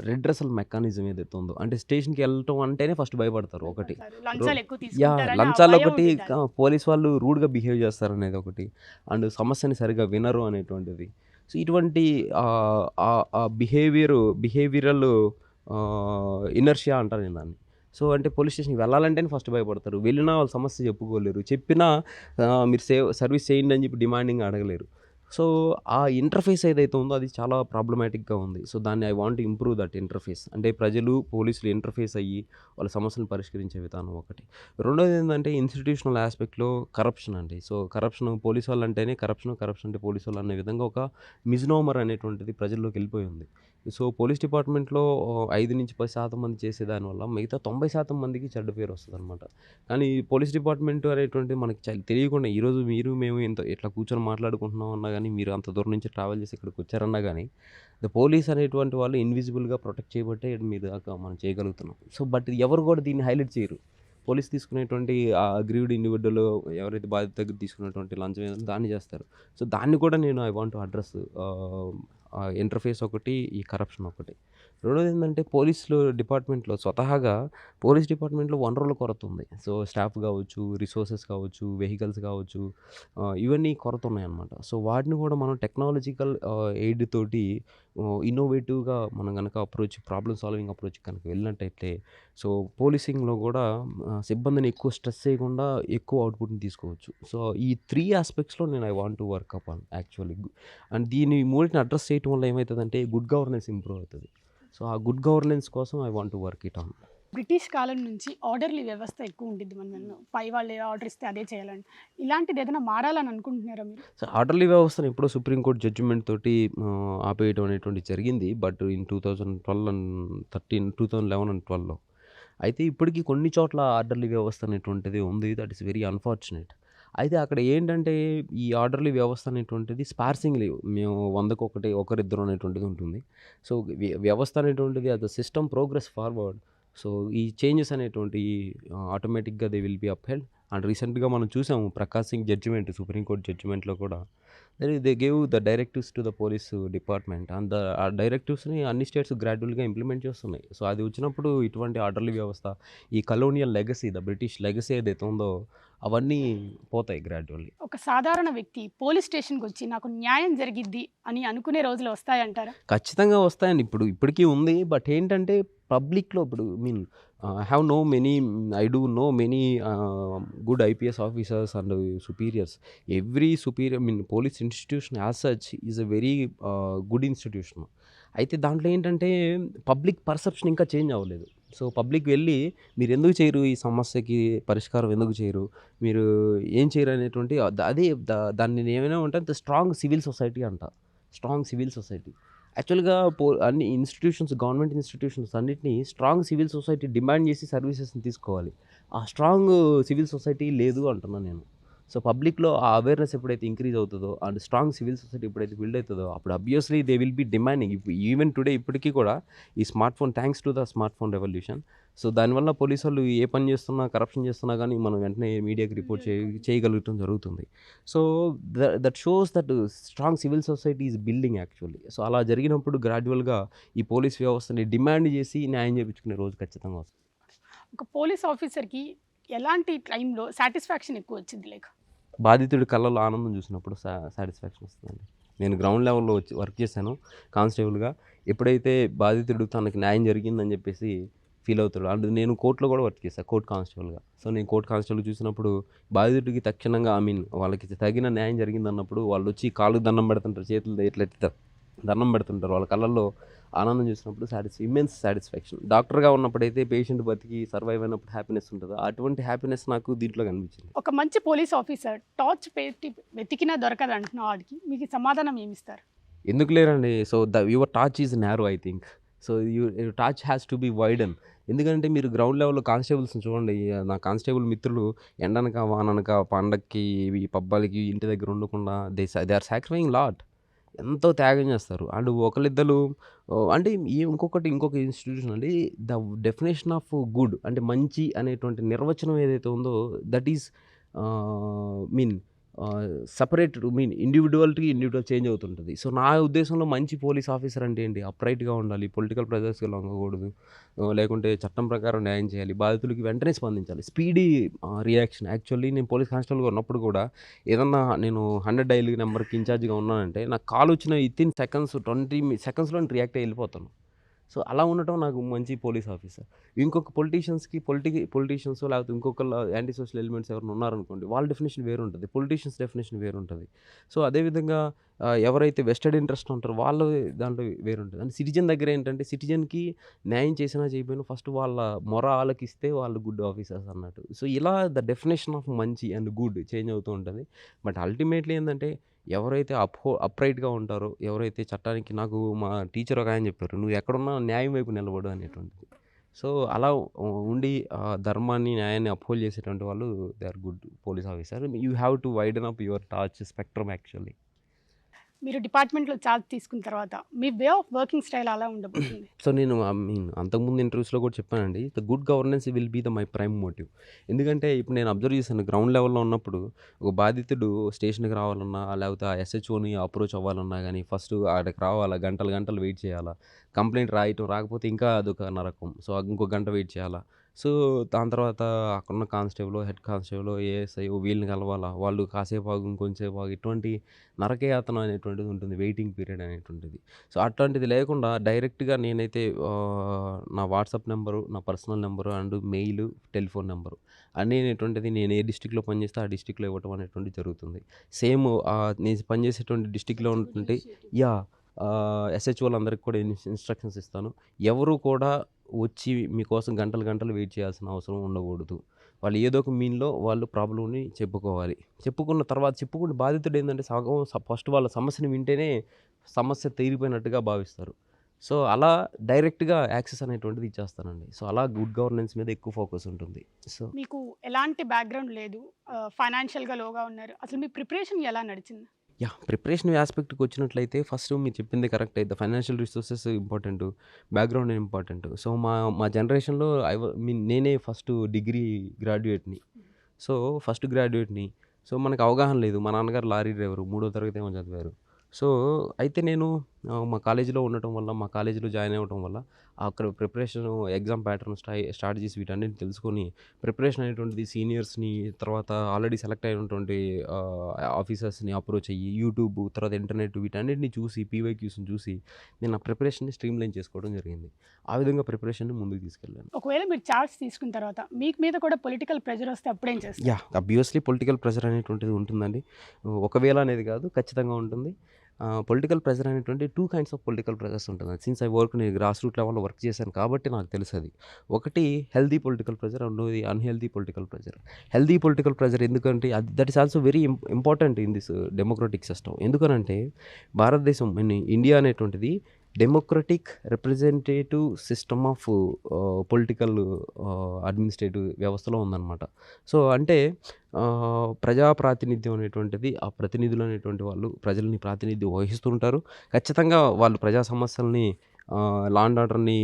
రెడ్రెసల్ మెకానిజం ఏదైతే ఉందో అంటే స్టేషన్‌కి వెళ్ళటం అంటేనే ఫస్ట్ భయపడతారు ఒకటి. లంచాలు ఎక్కువ యాహ్! తీసుకుంటారని లంచాలు భయం ఒకటి, ఉంటుంది. పోలీస్ వాళ్ళు రూడ్‌గా బిహేవ్ చేస్తారనేది ఒకటి. అండ్ సమస్యని సరిగ్గా వినరు అనేటువంటిది. సో, ఇటువంటి బిహేవియరల్ ఇనర్షియా అంటారు నేను దాన్ని. సో, అంటే పోలీస్ స్టేషన్‌కి వెళ్ళాలంటేనే ఫస్ట్ భయపడతారు. వెళ్ళినా వాళ్ళు సమస్య చెప్పుకోలేరు. చెప్పినా మీరు సర్వీస్ చేయండి అని చెప్పి డిమాండింగ్‌గా అడగలేరు. సో ఆ ఇంటర్ఫేస్ ఏదైతే ఉందో అది చాలా ప్రాబ్లమాటిక్గా ఉంది. సో దాన్ని I want improve that interface. అంటే ప్రజలు, పోలీసులు ఇంటర్ఫేస్ అయ్యి వాళ్ళ సమస్యలను పరిష్కరించే విధానం ఒకటి. రెండోది ఏంటంటే ఇన్స్టిట్యూషనల్ ఆస్పెక్ట్‌లో కరప్షన్ అండి. సో కరప్షన్ పోలీసు వాళ్ళు అంటేనే కరప్షన్, కరప్షన్ అంటే పోలీసు వాళ్ళు అనే విధంగా ఒక మిస్‌నోమర్ అనేటువంటిది ప్రజల్లోకి వెళ్ళిపోయింది. సో పోలీస్ డిపార్ట్మెంట్‌లో 5-10% మంది చేసేదానివల్ల మిగతా 90% మందికి చెడ్డ పేరు వస్తదనమాట. కానీ పోలీస్ డిపార్ట్మెంట్ అనేటువంటిది మనకి తెలియకుండా ఈరోజు మీరు మేము ఇట్లా కూర్చొని మాట్లాడుకుంటున్నాం అన్నా గానీ, మీరు అంత దూరం నుంచి ట్రావెల్ చేసి ఇక్కడికి వచ్చారన్నా గానీ, పోలీస్ అనేటువంటి వాళ్ళు ఇన్విజిబుల్‌గా ప్రొటెక్ట్ చేయబట్టే మీ దాకా మనం చేయగలుగుతున్నాం. సో బట్ ఎవరు కూడా దీన్ని హైలైట్ చేయరు. పోలీస్ తీసుకునేటువంటి అగ్రీవ్డ్ ఇండివిడ్యువల్ ఎవరైతే బాధ్యత దగ్గర తీసుకున్నటువంటి లంచం ఏదో దాన్ని చేస్తారు. సో దాన్ని కూడా నేను I want to address. Interface ఒకటి, ఈ కరప్షన్ ఒకటి. రెండోది ఏంటంటే డిపార్ట్మెంట్‌లో స్వతహాగా పోలీస్ డిపార్ట్మెంట్‌లో వనరుల కొరత ఉంది. సో స్టాఫ్ కావచ్చు, రిసోర్సెస్ కావచ్చు, వెహికల్స్ కావచ్చు, ఇవన్నీ కొరత ఉన్నాయన్నమాట. సో వాటిని కూడా మనం టెక్నాలజికల్ ఎయిడ్ తోటి ఇన్నోవేటివ్‌గా మనం గనక ప్రాబ్లమ్ సాల్వింగ్ అప్రోచ్ కనుక వెళ్ళినట్టయితే సో పోలీసింగ్‌లో కూడా సిబ్బందిని ఎక్కువ స్ట్రెస్ చేయకుండా ఎక్కువ అవుట్‌పుట్‌ని తీసుకోవచ్చు. సో ఈ 3 ఆస్పెక్ట్స్‌లో నేను I want to work upon actually. And దీన్ని మూడిటిని అడ్రెస్ చేయటం వల్ల ఏమైతదంటే గుడ్ గవర్నెన్స్ ఇంప్రూవ్ అవుతది. సో ఆ గుడ్ గవర్నెన్స్ కోసం I want to work it on. British కాలం నుంచి ఆర్డర్లీ వ్యవస్థ ఎక్కువ ఉండిద్ది. మనం పై వాళ్ళు ఏ ఆర్డర్ ఇస్తే అదే చేయాలని. ఇలాంటిది ఏదైనా మారాలని అనుకుంటున్నారా మీరు? సో ఆర్డర్లీ వ్యవస్థను ఎప్పుడో సుప్రీంకోర్టు జడ్జిమెంట్ తోటి ఆపేయడం అనేటువంటిది జరిగింది. బట్ ఇన్ 2012 అండ్ 13, 2011 అండ్ 12లో. అయితే ఇప్పటికి కొన్ని చోట్ల ఆర్డర్లీ వ్యవస్థ అనేటువంటిది ఉంది. That is very unfortunate. అయితే అక్కడ ఏంటంటే ఈ ఆర్డర్లీ వ్యవస్థ అనేటువంటిది స్పార్సింగ్‌లీ మేము 100కి ఒకరిద్దరు అనేటువంటిది ఉంటుంది. సో వ్యవస్థ అనేటువంటిది as the system progress forward. So ఈ చేంజెస్ అనేటువంటివి ఆటోమేటిక్‌గా they will be upheld. And రీసెంట్‌గా మనం చూసాము ప్రకాష్ సింగ్ జడ్జిమెంట్ సుప్రీంకోర్టు జడ్జిమెంట్‌లో కూడా they gave the directives to the police department. And ఆ డైరెక్టివ్స్‌ని అన్ని స్టేట్స్ గ్రాడ్యువల్‌గా ఇంప్లిమెంట్ చేస్తున్నాయి. సో అది వచ్చినప్పుడు ఇటువంటి ఆర్డర్లీ వ్యవస్థ, ఈ colonial legacy, the British legacy ఏదైతే ఉందో అవన్నీ పోతాయి గ్రాడ్యువల్లీ. ఒక సాధారణ వ్యక్తి పోలీస్ స్టేషన్‌కి వచ్చి నాకు న్యాయం జరిగిద్ది అని అనుకునే రోజులు వస్తాయంటారా? ఖచ్చితంగా వస్తాయండి. ఇప్పటికీ ఉంది. బట్ ఏంటంటే పబ్లిక్‌లో ఇప్పుడు I do know many good IPS officers and superiors. Every superior police institution as such is a very good institution. అయితే దాంట్లో ఏంటంటే పబ్లిక్ పర్సెప్షన్ ఇంకా చేంజ్ అవ్వలేదు. సో పబ్లిక్ వెళ్ళి మీరెందుకు చేయరు? ఈ సమస్యకి పరిష్కారం ఎందుకు చేయరు? మీరు ఏం చేయరు అనేటువంటి దాన్ని నేనేమైనా అంటే స్ట్రాంగ్ సివిల్ సొసైటీ అంట. Strong civil society. యాక్చువల్‌గా అన్ని గవర్నమెంట్ ఇన్‌స్టిట్యూషన్స్ అన్నిటిని స్ట్రాంగ్ సివిల్ సొసైటీ డిమాండ్ చేసి సర్వీసెస్‌ని తీసుకోవాలి. ఆ స్ట్రాంగ్ సివిల్ సొసైటీ లేదు అంటున్నాను నేను. సో పబ్లిక్‌లో ఆ అవేర్‌నెస్ ఎప్పుడైతే ఇంక్రీజ్ అవుతదో అండ్ స్ట్రాంగ్ సివిల్ సొసైటీ ఎప్పుడైతే బిల్డ్ అవుతదో అప్పుడు obviously they will be demanding. Even today ఇప్పటికీ కూడా ఈ thanks to the smart phone revolution. So దానివల్ల పోలీసోళ్ళు ఏ పని చేస్తున్నా, కరప్షన్ చేస్తున్నా గానీ మనం వెంటనే మీడియాకి రిపోర్ట్ చేయగలగటం జరుగుతుంది. So that shows that strong civil society is building actually. So అలా జరిగినప్పుడు గ్రాడ్యువల్‌గా ఈ పోలీస్ వ్యవస్థని డిమాండ్ చేసి న్యాయం చేపించుకునే రోజు ఖచ్చితంగా వస్తుంది. ఒక పోలీస్ ఆఫీసర్‌కి ఎలాంటి టైంలో సాటిస్ఫాక్షన్ ఎక్కువ వచ్చింది లైక్? బాధితుడి కళ్ళలో ఆనందం చూసినప్పుడు సాటిస్ఫాక్షన్ వస్తుందండి. నేను గ్రౌండ్ లెవెల్‌లో వర్క్ చేశాను కానిస్టేబుల్‌గా. ఎప్పుడైతే బాధితుడు తనకి న్యాయం జరిగిందని చెప్పేసి ఫీల్ అవుతాడు. అండ్ నేను కోర్ట్‌లో కూడా వర్క్ చేశాను కోర్ట్ కానిస్టేబుల్‌గా. సో నేను కోర్ట్ కానిస్టేబుల్ చూసినప్పుడు బాధితుడికి తక్షణంగా వాళ్ళకి తగిన న్యాయం జరిగిందన్నప్పుడు వాళ్ళొచ్చి కాళ్ళకి దండం పెడుతుంటారు. చేతులు ఇట్లా దండం పెడుతుంటారు. వాళ్ళ కళ్ళల్లో ఆనందం చూసినప్పుడు ఇమ్మెన్స్ సాటిస్ఫాక్షన్. డాక్టర్‌గా ఉన్నప్పుడైతే పేషెంట్ బతికి సర్వైవ్ అయినప్పుడు హ్యాపీనెస్ ఉంటదో అటువంటి హ్యాపీనెస్ నాకు దీంట్లో కనిపించింది. ఒక మంచి పోలీస్ ఆఫీసర్ టార్చ్ పెట్టి వెతికినా దొరకదు అంటున్న వాడికి మీకు సమాధానం ఏమిస్తారు? ఎందుకు లేరండి. So your torch is narrow I think. So your torch has to be widen. ఎందుకంటే మీరు గ్రౌండ్ లెవెల్‌లో కానిస్టేబుల్స్‌ని చూడండి. నా కానిస్టేబుల్ మిత్రులు ఎండనక, వాననక, పండక్కి, ఈ పబ్బాలకి ఇంటి దగ్గర ఉండకుండా దే ఆర్ సాక్రిఫైయింగ్ లాట్. ఎంతో త్యాగం చేస్తారు. అండ్ ఒకళ్ళిద్దరు అంటే ఇంకొక ఇన్‌స్టిట్యూషన్ అండి. ద డెఫినేషన్ ఆఫ్ గుడ్ అంటే మంచి అనేటువంటి నిర్వచనం ఏదైతే ఉందో that is separated individual change అవుతుంటది. సో నా ఉద్దేశంలో మంచి పోలీస్ ఆఫీసర్ అంటే ఏంటి? అప్రైట్‌గా ఉండాలి. పొలిటికల్ ప్రెజర్స్‌కి లొంగకూడదు. లేకుంటే చట్టం ప్రకారం న్యాయం చేయాలి. బాధితులకి వెంటనే స్పందించాలి. Speedy reaction. యాక్చువల్లీ నేను పోలీస్ కానిస్టేబుల్‌గా ఉన్నప్పుడు కూడా ఏదన్నా నేను 100 డైల్ నెంబర్‌కి ఇన్‌చార్జ్‌గా ఉన్నానంటే నాకు కాల్ వచ్చిన వితిన్ సెకండ్స్ 20 సెకండ్స్‌లోనే రియాక్ట్ అయ్యి వెళ్ళిపోతాను. సో అలా ఉండటం నాకు మంచి పోలీస్ ఆఫీసర్. ఇంకొక పొలిటీషియన్స్ లేకపోతే ఇంకొకళ్ళ యాంటీ సోషల్ ఎలిమెంట్స్ ఎవరైనా ఉన్నారనుకోండి, వాళ్ళ డెఫినేషన్ వేరు ఉంటుంది, పొలిటీషియన్స్ డెఫినేషన్ వేరు ఉంటుంది. సో అదేవిధంగా ఎవరైతే వెస్టెడ్ ఇంట్రెస్ట్ ఉంటారో వాళ్ళు దాంట్లో వేరు ఉంటుంది. అండ్ సిటిజన్ దగ్గర ఏంటంటే సిటిజన్కి న్యాయం చేసినా చేయకపోయినా ఫస్ట్ వాళ్ళ మొర ఆలకిస్తే వాళ్ళు గుడ్ ఆఫీసర్స్ అన్నట్టు. సో ఇలా ద డెఫినేషన్ ఆఫ్ మంచి అండ్ గుడ్ చేంజ్ అవుతూ ఉంటుంది. బట్ అల్టిమేట్లీ ఏంటంటే ఎవరైతే అప్రైట్‌గా ఉంటారో, ఎవరైతే చట్టానికి నాకు మా టీచర్ ఒక ఆయన చెప్పారు, "నువ్వు ఎక్కడున్నా న్యాయం వైపు నిలబడు" అనేటువంటిది. సో అలా ఉండి ధర్మాన్ని, న్యాయాన్ని అప్‌హోల్డ్ చేసేటువంటి వాళ్ళు they are good police officer. You have to widen up your torch spectrum actually. మీరు డిపార్ట్మెంట్లో ఛార్జ్ తీసుకున్న తర్వాత మీ వే ఆఫ్ వర్కింగ్ స్టైల్ అలా ఉండబోతుంది. సో నేను అంతకుముందు ఇంటర్వ్యూస్‌లో కూడా చెప్పానండి. The good governance will be my prime motive. ఎందుకంటే ఇప్పుడు నేను అబ్జర్వ్ చేశాను గ్రౌండ్ లెవెల్‌లో ఉన్నప్పుడు ఒక బాధితుడు స్టేషన్‌కి రావాలన్నా, లేకపోతే ఆ ఎస్‌హెచ్ఓని అప్రోచ్ అవ్వాలన్నా గానీ ఫస్ట్ ఆడకి రావాలా, గంటలు గంటలు వెయిట్ చేయాలా. కంప్లెయింట్ రాకపోతే ఇంకా అదొక నరకం. సో ఇంకో గంట వెయిట్ చేయాలా. సో దాని తర్వాత అక్కడున్న కానిస్టేబులో, హెడ్ కానిస్టేబులో, ఏఎస్ఐ వీళ్ళని కలవాలా. వాళ్ళు కాసేపు ఆగు, ఇంకొంచెంసేపు ఆగు, ఇటువంటి నరకయాతన అనేటువంటిది ఉంటుంది. వెయిటింగ్ పీరియడ్ అనేటువంటిది. సో అట్లాంటిది లేకుండా డైరెక్ట్‌గా నేనైతే నా వాట్సాప్ నెంబరు, నా personal number and mail, telephone number అనేటువంటిది నేను ఏ డిస్ట్రిక్ట్‌లో పనిచేస్తే ఆ డిస్ట్రిక్ట్‌లో ఇవ్వటం అనేటువంటిది జరుగుతుంది. సేమ్ నేను పనిచేసేటువంటి డిస్ట్రిక్ట్‌లో ఉంటుంటే ఎస్‌హెచ్ఓలందరికి కూడా ఇన్‌స్ట్రక్షన్స్ ఇస్తాను. ఎవరు కూడా వచ్చి మీకోసం గంటలు గంటలు వెయిట్ చేయాల్సిన అవసరం ఉండకూడదు. వాళ్ళు ఏదో ఒక మీన్‌లో వాళ్ళు ప్రాబ్లమ్‌ని చెప్పుకోవాలి. చెప్పుకున్న తర్వాత చెప్పుకున్న బాధితుడు ఏందంటే సగం ఫస్ట్ వాళ్ళ సమస్యని వింటేనే సమస్య తీరిపోయినట్టుగా భావిస్తారు. సో అలా డైరెక్ట్‌గా యాక్సెస్ అనేటువంటిది ఇచ్చేస్తానండి. సో అలా గుడ్ గవర్నెన్స్ మీద ఎక్కువ ఫోకస్ ఉంటుంది. సో మీకు ఎలాంటి బ్యాక్‌గ్రౌండ్ లేదు. ఫైనాన్షియల్‌గా లోగా ఉన్నారు. అసలు మీ ప్రిపరేషన్ ఎలా నడిచింది? ప్రిపరేషన్ ఆస్పెక్ట్‌కి వచ్చినట్లయితే ఫస్ట్ మీరు చెప్పింది కరెక్టే. The financial resources important. Background important. So మా జనరేషన్‌లో నేనే ఫస్ట్ డిగ్రీ గ్రాడ్యుయేట్‌ని. సో ఫస్ట్ గ్రాడ్యుయేట్‌ని. సో మనకు అవగాహన లేదు. మా నాన్నగారు లారీ డ్రైవరు. మూడో తరగతి ఏమో చదివారు. సో అయితే నేను మా కాలేజీలో ఉండటం వల్ల, మా కాలేజీలో జాయిన్ అవ్వటం వల్ల అక్కడ ప్రిపరేషను, ఎగ్జామ్ ప్యాటర్న్, స్ట్రాటజీస్ వీటన్నిటిని తెలుసుకొని ప్రిపరేషన్ అనేటువంటిది సీనియర్స్‌ని, తర్వాత ఆల్రెడీ సెలెక్ట్ అయినటువంటి ఆఫీసర్స్‌ని అప్రోచ్ అయ్యి, యూట్యూబ్, తర్వాత ఇంటర్నెట్ వీటన్నిటిని చూసి, పీవైక్యూస్‌ని చూసి నేను నా ప్రిపరేషన్‌ని స్ట్రీమ్‌లైన్ చేసుకోవడం జరిగింది. ఆ విధంగా ప్రిపరేషన్‌ని ముందుకు తీసుకెళ్ళాను. ఒకవేళ మీరు ఛార్జ్ తీసుకున్న తర్వాత మీకు మీద కూడా పొలిటికల్ ప్రెషర్ వస్తే అప్పుడేం చేస్తారు? అబ్వియస్లీ పొలిటికల్ ప్రెషర్ అనేటువంటిది ఉంటుందండి. ఒకవేళ అనేది కాదు, ఖచ్చితంగా ఉంటుంది. పొలిటికల్ ప్రెషర్ అనేటువంటి 2 కైండ్స్ ఆఫ్ పొలిటికల్ ప్రెషర్స్ ఉంటుంది. సిన్స్ నేను గ్రాస్ రూట్ లెవెల్‌లో వర్క్ చేశాను కాబట్టి నాకు తెలుసది. ఒకటి హెల్తీ పొలిటికల్ ప్రెషర్, రెండోది unhealthy political pressure. Healthy political pressure ఎందుకంటే that is also very important in this democratic system. ఎందుకనంటే భారతదేశం ఇండియా అనేటువంటిది democratic representative system of political administrative వ్యవస్థలో ఉందన్నమాట. సో అంటే ప్రజా ప్రాతినిధ్యం అనేటువంటిది, ఆ ప్రతినిధులు అనేటువంటి వాళ్ళు ప్రజలని ప్రాతినిధ్యం వహిస్తుంటారు. ఖచ్చితంగా వాళ్ళు ప్రజా సమస్యల్ని లా అండ్ ఆర్డర్‌ని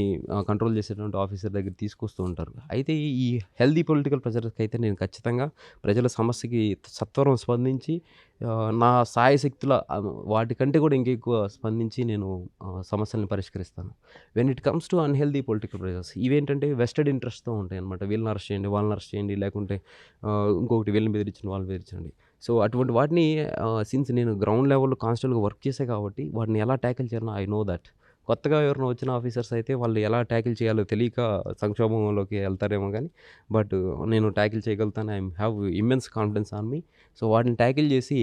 కంట్రోల్ చేసేటువంటి ఆఫీసర్ దగ్గరికి తీసుకొస్తూ ఉంటారు. అయితే ఈ హెల్తీ పొలిటికల్ ప్రెషర్స్‌కి అయితే నేను ఖచ్చితంగా ప్రజల సమస్యకి సత్వరం స్పందించి నా శాయశక్తుల వాటికంటే కూడా ఇంకెక్కువ స్పందించి నేను సమస్యలను పరిష్కరిస్తాను. When it comes to unhealthy political pressures ఇవేంటంటే వెస్టెడ్ ఇంట్రెస్ట్‌తో ఉంటాయన్నమాట. వీళ్ళని అరెస్ట్ చేయండి, వాళ్ళని అరెస్ట్ చేయండి, లేకుంటే ఇంకొకటి వీళ్ళని బెదిరించండి, వాళ్ళని బెదిరించండి. సో అటువంటి వాటిని సిన్స్ నేను గ్రౌండ్ లెవెల్‌లో కానిస్టేబుల్‌గా వర్క్ చేశా కాబట్టి వాటిని ఎలా ట్యాకిల్ చేయాలో ఐ నో దట్. కొత్తగా ఎవరైనా వచ్చిన ఆఫీసర్స్ అయితే వాళ్ళు ఎలా ట్యాకిల్ చేయాలో తెలియక సంక్షోభంలోకి వెళ్తారేమో కానీ బట్ నేను ట్యాకిల్ చేయగలుగుతాను. I have immense confidence on me. So వాటిని ట్యాకిల్ చేసి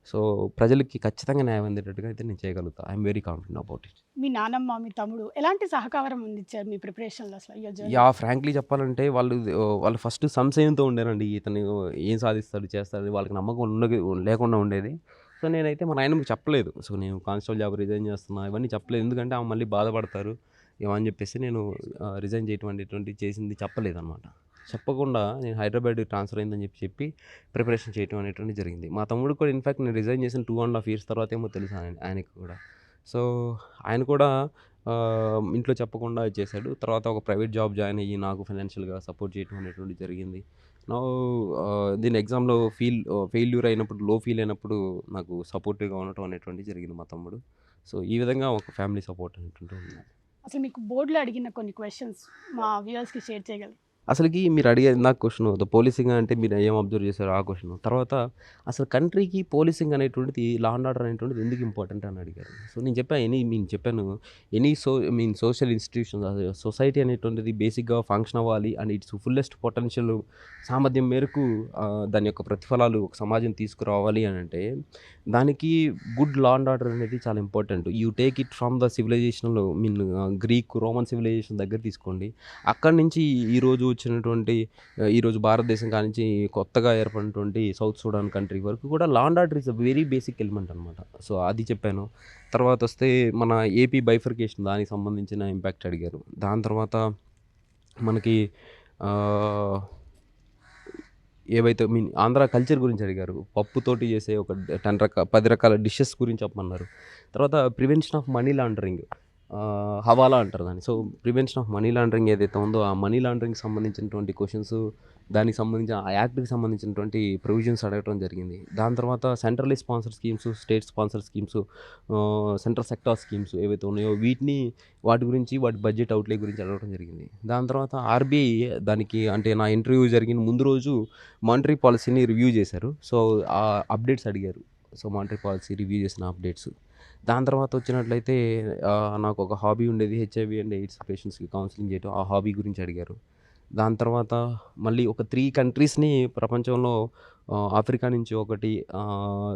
సో ప్రజలకి ఖచ్చితంగా న్యాయం అందేటట్టుగా అయితే నేను చేయగలుగుతాను. I'm very confident about it. మీ నానమ్మ, మీ తమ్ముడు ఎలాంటి సహకారం అందించారు మీ ప్రిపరేషన్‌లో అసలు యువర్ జర్నీ? ఫ్రాంక్లీ చెప్పాలంటే వాళ్ళు ఫస్ట్ సంశయంతో ఉండేనండి. ఇతను ఏం సాధిస్తాడు, చేస్తాడు, వాళ్ళకి నమ్మకం లేకుండా ఉండేది. సో నేనైతే మా నాయనమ్మకి చెప్పలేదు. సో నేను కానిస్టేబుల్ జాబ్ రిజైన్ చేస్తున్నా ఇవన్నీ చెప్పలేదు. ఎందుకంటే ఆమె మళ్ళీ బాధపడతారు ఏమని చెప్పేసి నేను రిజైన్ చేయటం అనేటువంటిది చేసింది చెప్పలేదన్నమాట. చెప్పకుండా నేను హైదరాబాద్ ట్రాన్స్ఫర్ అయిందని చెప్పి ప్రిపరేషన్ చేయటం అనేటువంటిది జరిగింది. మా తమ్ముడు కూడా ఇన్ఫాక్ట్ నేను రిజైన్ చేసిన 2.5 years తర్వాత ఏమో తెలుసు ఆయనకి కూడా. సో ఆయన కూడా ఇంట్లో చెప్పకుండా చేశాడు. తర్వాత ఒక ప్రైవేట్ జాబ్ జాయిన్ అయ్యి నాకు ఫైనాన్షియల్‌గా సపోర్ట్ చేయటం అనేటువంటిది జరిగింది. దీని ఎగ్జామ్‌లో ఫెయిల్యూర్ అయినప్పుడు, లో ఫీల్ అయినప్పుడు నాకు సపోర్టివ్‌గా ఉండటం అనేటువంటిది జరిగింది మా తమ్ముడు. సో ఈ విధంగా ఒక ఫ్యామిలీ సపోర్ట్ అనేటువంటిది ఉంది. అసలు మీకు బోర్డ్‌లో అడిగిన కొన్ని క్వెషన్స్ మా వ్యూవర్స్‌కి షేర్ చేయగలరా? అసలుకి మీరు అడిగేది నాకు క్వశ్చన్ పోలీసింగ్ అంటే మీరు ఏం అబ్జర్వ్ చేశారు ఆ క్వశ్చన్ తర్వాత అసలు కంట్రీకి పోలీసింగ్ అనేటువంటిది లా అండ్ ఆర్డర్ అనేటువంటిది ఎందుకు ఇంపార్టెంట్ అని అడిగారు. సో నేను చెప్పాను సోషల్ ఇన్స్టిట్యూషన్స్ సొసైటీ అనేటువంటిది బేసిక్గా ఫంక్షన్ అవ్వాలి అండ్ ఇట్స్ ఫుల్లెస్ట్ పొటెన్షియల్ సామర్థ్యం మేరకు దాని యొక్క ప్రతిఫలాలు ఒక సమాజం తీసుకురావాలి అని అంటే దానికి గుడ్ లా అండ్ ఆర్డర్ అనేది చాలా important. You take it from the సివిలైజేషన్లో గ్రీక్ రోమన్ సివిలైజేషన్ దగ్గర తీసుకోండి. అక్కడి నుంచి ఈరోజు వచ్చినటువంటి ఈరోజు భారతదేశం కానించి కొత్తగా ఏర్పడినటువంటి సౌత్ సూడాన్ కంట్రీ వరకు కూడా law and order is a very basic element అనమాట. సో అది చెప్పాను. తర్వాత వస్తే మన ఏపీ బైఫర్కేషన్ దానికి సంబంధించిన ఇంపాక్ట్ అడిగారు. దాని తర్వాత మనకి ఏవైతే ఆంధ్ర కల్చర్ గురించి అడిగారు. పప్పుతోటి చేసే ఒక 10 రకాల డిషెస్ గురించి చెప్పమన్నారు. తర్వాత ప్రివెన్షన్ ఆఫ్ మనీ లాండరింగ్ హవాలా అంటారు దాన్ని. So prevention of money laundering ఏదైతే ఉందో ఆ మనీ లాండరింగ్కి సంబంధించినటువంటి క్వశ్చన్స్ దానికి సంబంధించిన ఆ యాక్ట్కి సంబంధించినటువంటి ప్రొవిజన్స్ అడగడం జరిగింది. దాని తర్వాత centrally sponsor schemes, state sponsor schemes, central sector schemes ఏవైతే ఉన్నాయో వాటి గురించి వాటి బడ్జెట్ అవుట్లే గురించి అడగడం జరిగింది. దాని తర్వాత ఆర్బీఐ దానికి అంటే నా ఇంటర్వ్యూ జరిగిన ముందు రోజు మానిటరీ పాలసీని రివ్యూ చేశారు. సో ఆ అప్డేట్స్ అడిగారు. సో మానిటరీ పాలసీ రివ్యూ చేసిన అప్డేట్స్. దాని తర్వాత వచ్చినట్లయితే నాకు ఒక హాబీ ఉండేది హెచ్ఐవి అండ్ ఎయిడ్స్ పేషెంట్స్కి కౌన్సిలింగ్ చేయడం. ఆ హాబీ గురించి అడిగారు. దాని తర్వాత మళ్ళీ ఒక 3 కంట్రీస్ని ప్రపంచంలో ఆఫ్రికా నుంచి ఒకటి,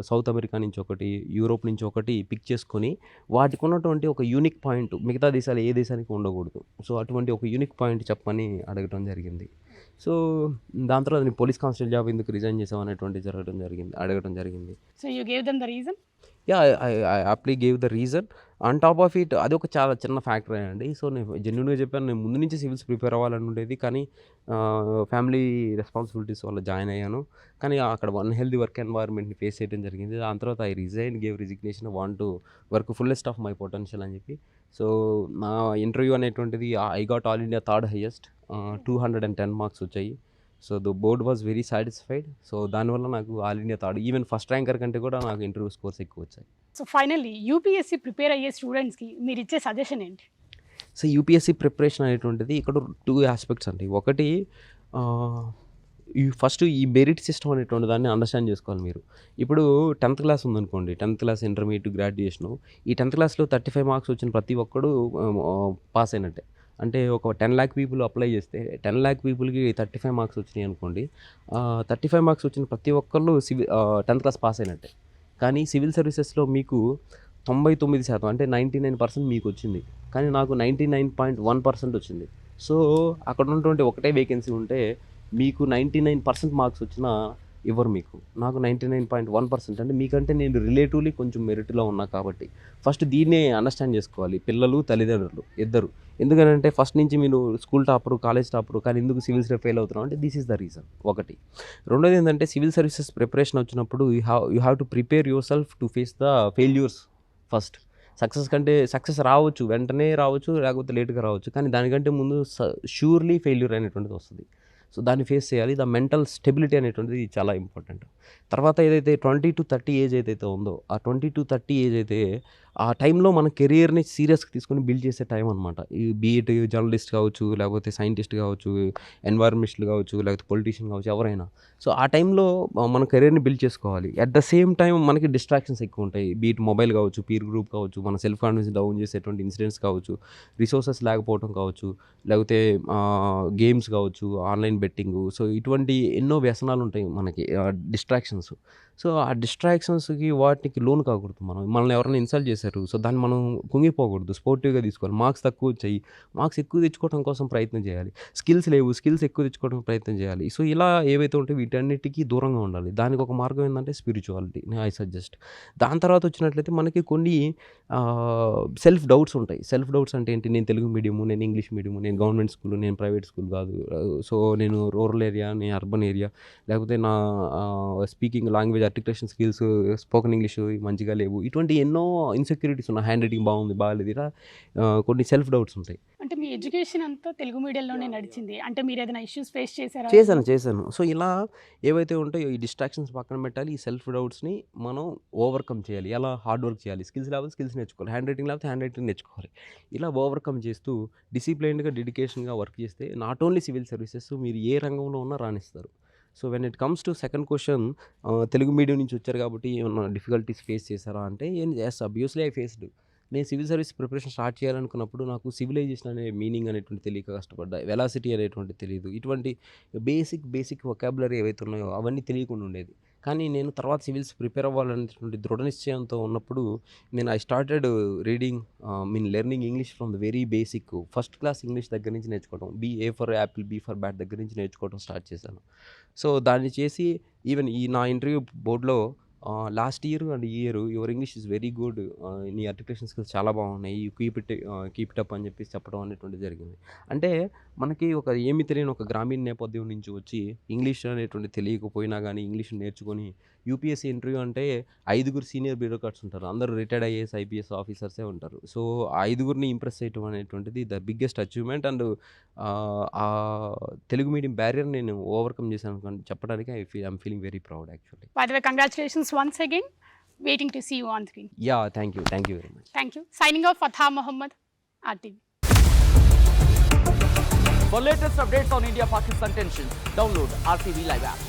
సౌత్ అమెరికా నుంచి ఒకటి, యూరోప్ నుంచి ఒకటి పిక్ చేసుకొని వాటికి ఉన్నటువంటి ఒక యూనిక్ పాయింట్ మిగతా దేశాలు ఏ దేశానికి ఉండకూడదు. సో అటువంటి ఒక యూనిక్ పాయింట్ చెప్పని అడగడం జరిగింది. సో దాని తర్వాత నేను పోలీస్ కానిస్టేబుల్ జాబ్ ఎందుకు రిజైన్ చేసావు అనేటువంటి అడగడం జరిగింది. So you gave them the reason? Yeah I అప్లీ gave the reason. On top of it అది ఒక చాలా చిన్న ఫ్యాక్టర్ అండి. సో నేను జెన్యున్గా చెప్పాను, నేను ముందు నుంచి సివిల్స్ ప్రిపేర్ అవ్వాలని ఉండేది, కానీ ఫ్యామిలీ రెస్పాన్సిబిలిటీస్ వల్ల జాయిన్ అయ్యాను. కానీ అక్కడ అన్హెల్దీ వర్క్ ఎన్వైర్న్మెంట్ని ఫేస్ చేయడం జరిగింది. దాని తర్వాత I gave resignation, want to work fullest of my potential అని చెప్పి. సో నా ఇంటర్వ్యూ అనేటువంటిది I got all India third highest, 210 marks వచ్చాయి. So the board was very satisfied. So దానివల్ల నాకు all India third, even first ranker కంటే కూడా నాకు ఇంటర్వ్యూ స్కోర్స్ ఎక్కువ వచ్చాయి. సో ఫైనల్లీ యూపీఎస్సీ ప్రిపేర్ అయ్యే స్టూడెంట్స్కి మీరు ఇచ్చే సజెషన్ ఏంటి? సో యూపీఎస్సీ ప్రిపరేషన్ అనేటువంటిది ఇక్కడ 2 ఆస్పెక్ట్స్ అండి. ఒకటి ఫస్ట్ ఈ మెరిట్ సిస్టమ్ అనేటువంటి దాన్ని అండర్స్టాండ్ చేసుకోవాలి మీరు. ఇప్పుడు 10th క్లాస్ ఉందనుకోండి, 10th క్లాస్, ఇంటర్మీడియట్, గ్రాడ్యుయేషను. ఈ 10th క్లాస్లో 35 మార్క్స్ వచ్చిన ప్రతి ఒక్కడు పాస్ అయినట్టే. అంటే ఒక 10 lakh పీపుల్ అప్లై చేస్తే 10 lakh పీపుల్కి 35 మార్క్స్ వచ్చినాయి అనుకోండి. 35 మార్క్స్ వచ్చిన ప్రతి ఒక్కళ్ళు 10th క్లాస్ పాస్ అయినట్టే. కానీ సివిల్ సర్వీసెస్లో మీకు 99% అంటే 99% మీకు వచ్చింది, కానీ నాకు 99.1% వచ్చింది. సో అక్కడ ఉన్నటువంటి ఒకటే వేకెన్సీ ఉంటే మీకు 99% మార్క్స్ వచ్చినా ఇవ్వరు మీకు. నాకు 99.1% అంటే మీకంటే నేను రిలేటివ్లీ కొంచెం మెరిట్లో ఉన్నా కాబట్టి ఫస్ట్ దీన్నే అండర్స్టాండ్ చేసుకోవాలి పిల్లలు, తల్లిదండ్రులు ఇద్దరు. ఎందుకంటే ఫస్ట్ నుంచి మీరు స్కూల్ టాపరు, కాలేజ్ టాపరు, కానీ ఎందుకు సివిల్స్లో ఫెయిల్ అవుతున్నాం అంటే దిస్ ఈస్ ద రీజన్ ఒకటి. రెండోది ఏంటంటే సివిల్ సర్వీసెస్ ప్రిపరేషన్ వచ్చినప్పుడు you have to prepare your self to face the failures first. Success రావచ్చు, వెంటనే రావచ్చు, లేకపోతే లేట్గా రావచ్చు, కానీ దానికంటే ముందు షూర్లీ ఫెయిల్యూర్ అనేటువంటిది వస్తుంది. సో దాన్ని ఫేస్ చేయాలి. ద మెంటల్ స్టెబిలిటీ అనేటువంటిది చాలా ఇంపార్టెంట్. తర్వాత ఏదైతే 20 to 30 ఏజ్ ఏదైతే ఉందో ఆ 20 to 30 ఏజ్ అయితే ఆ టైంలో మన కెరియర్ని సీరియస్గా తీసుకొని బిల్డ్ చేసే టైం అనమాట. ఈ బీఎడ్ జర్నలిస్ట్ కావచ్చు, లేకపోతే సైంటిస్ట్ కావచ్చు, ఎన్వైర్మెంటల్ కావచ్చు, లేకపోతే పొలిటీషియన్ కావచ్చు, ఎవరైనా. సో ఆ టైంలో మన కెరియర్ని బిల్డ్ చేసుకోవాలి. అట్ ద సేమ్ టైం మనకి డిస్ట్రాక్షన్స్ ఎక్కువ ఉంటాయి. బీట్ మొబైల్ కావచ్చు, పీర్ గ్రూప్ కావచ్చు, మన సెల్ఫ్ కాన్ఫిడెన్స్ డౌన్ చేసేటువంటి ఇన్సిడెంట్స్ కావచ్చు, రిసోర్సెస్ లేకపోవడం కావచ్చు, లేకపోతే గేమ్స్ కావచ్చు, ఆన్లైన్ బెట్టింగు. సో ఇటువంటి ఎన్నో వ్యసనాలు ఉంటాయి మనకి, డిస్ట్రాక్షన్స్. సో ఆ డిస్ట్రాక్షన్స్కి వాటికి లోన్ కాకూడదు. మనల్ని ఎవరైనా ఇన్సల్ట్ చేశారు, సో దాన్ని మనం కుంగిపోకూడదు, స్పోర్టివ్గా తీసుకోవాలి. మార్క్స్ తక్కువ వచ్చాయి, మార్క్స్ ఎక్కువ తెచ్చుకోవడం కోసం ప్రయత్నం చేయాలి. స్కిల్స్ లేవు, స్కిల్స్ ఎక్కువ తెచ్చుకోవడం ప్రయత్నం చేయాలి. సో ఇలా ఏవైతే ఉంటే వీటన్నిటికీ దూరంగా ఉండాలి. దానికి ఒక మార్గం ఏంటంటే స్పిరిచువాలిటీ, ఐ సజెస్ట్. దాని తర్వాత వచ్చినట్లయితే మనకి కొన్ని సెల్ఫ్ డౌట్స్ ఉంటాయి. సెల్ఫ్ డౌట్స్ అంటే ఏంటి? నేను తెలుగు మీడియము, నేను ఇంగ్లీష్ మీడియము, నేను గవర్నమెంట్ స్కూల్, నేను ప్రైవేట్ స్కూల్ కాదు, సో నేను రూరల్ ఏరియా, నేను అర్బన్ ఏరియా, లేకపోతే నా speaking language articulation skills, spoken English మంచిగా లేవు, ఇటువంటి ఎన్నో ఇన్సెక్యూరిటీస్ ఉన్నాయి. హ్యాండ్ రైటింగ్ బాగుంది బాగాలేదు, ఇలా కొన్ని సెల్ఫ్ డౌట్స్ ఉంటాయి. అంటే మీ ఎడ్యుకేషన్ అంతా తెలుగు మీడియంలోనే నడిచింది. అంటే మీరు ఏదైనా ఇష్యూస్ ఫేస్ చేశారా? చేశాను. సో ఇలా ఏవైతే ఉంటాయో ఈ డిస్ట్రాక్షన్స్ పక్కన పెట్టాలి, ఈ సెల్ఫ్ డౌట్స్ని మనం ఓవర్కమ్ చేయాలి. ఎలా హార్డ్ వర్క్ చేయాలి, స్కిల్స్ లేకపోతే స్కిల్స్ నేర్చుకోవాలి, హ్యాండ్ రైటింగ్ లేకపోతే హ్యాండ్ రైటింగ్ నేర్చుకోవాలి. ఇలా ఓవర్కమ్ చేస్తూ డిసిప్లైన్డ్గా డెడికేషన్గా వర్క్ చేస్తే నాట్ ఓన్లీ సివిల్ సర్వీసెస్, మీరు ఏ రంగంలో ఉన్నా రాణిస్తారు. So when it comes to second question, Telugu medium నుంచి వచ్చారు కాబట్టి ఏమన్నా డిఫికల్టీస్ ఫేస్ చేశారా అంటే, అబ్వియస్లీ ఐ ఫేస్డ్. నేను సివిల్ సర్వీస్ ప్రిపరేషన్ స్టార్ట్ చేయాలనుకున్నప్పుడు నాకు సివిలైజేషన్ అనే మీనింగ్ అనేటువంటి తెలియక కష్టపడ్డా, వెలాసిటీ అనేటువంటి తెలియదు, ఇటువంటి బేసిక్ వొకాబులరీ ఏవైతే ఉన్నాయో అవన్నీ తెలియకుండా ఉండేది. కానీ నేను తర్వాత సివిల్స్ ప్రిపేర్ అవ్వాలనేటువంటి దృఢ నిశ్చయంతో ఉన్నప్పుడు I started reading learning English from the very basic, first class English దగ్గర నుంచి నేర్చుకోవడం, A for apple, B for bat దగ్గర నుంచి నేర్చుకోవడం స్టార్ట్ చేశాను. సో దాన్ని చేసి ఈవెన్ ఈ నా ఇంటర్వ్యూ బోర్డులో లాస్ట్ ఇయర్ అండ్ ఈ year your English is very good, నీ ఆర్టికులేషన్ స్కిల్స్ చాలా బాగున్నాయి, కీప్ ఇట్ అప్ అని చెప్పేసి చెప్పడం అనేటువంటి జరిగింది. అంటే మనకి ఏమీ తెలియని ఒక గ్రామీణ నేపథ్యం నుంచి వచ్చి ఇంగ్లీష్ అనేటువంటి తెలియకపోయినా కానీ ఇంగ్లీష్ నేర్చుకొని యూపీఎస్సీ ఇంటర్వ్యూ అంటే 5 సీనియర్ బ్యూరోక్రాట్స్ ఉంటారు, అందరూ రిటైర్డ్ ఐఏఎస్ ఐపీఎస్ ఆఫీసర్సే ఉంటారు. సో 5 ఇంప్రెస్ చేయడం అనేటువంటిది ద బిగ్గెస్ట్ అచీవ్మెంట్. అండ్ ఆ తెలుగు మీడియం బ్యారియర్ నేను ఓవర్కమ్ చేశాను చెప్పడానికి I'm feeling very proud actually. By the way, congratulations once again. Waiting to see you on screen. Yeah, thank you very much. Thank you. Signing off, Fatha Mohammed, RTV. For latest updates on India-Pakistan tensions, download RTV Live app.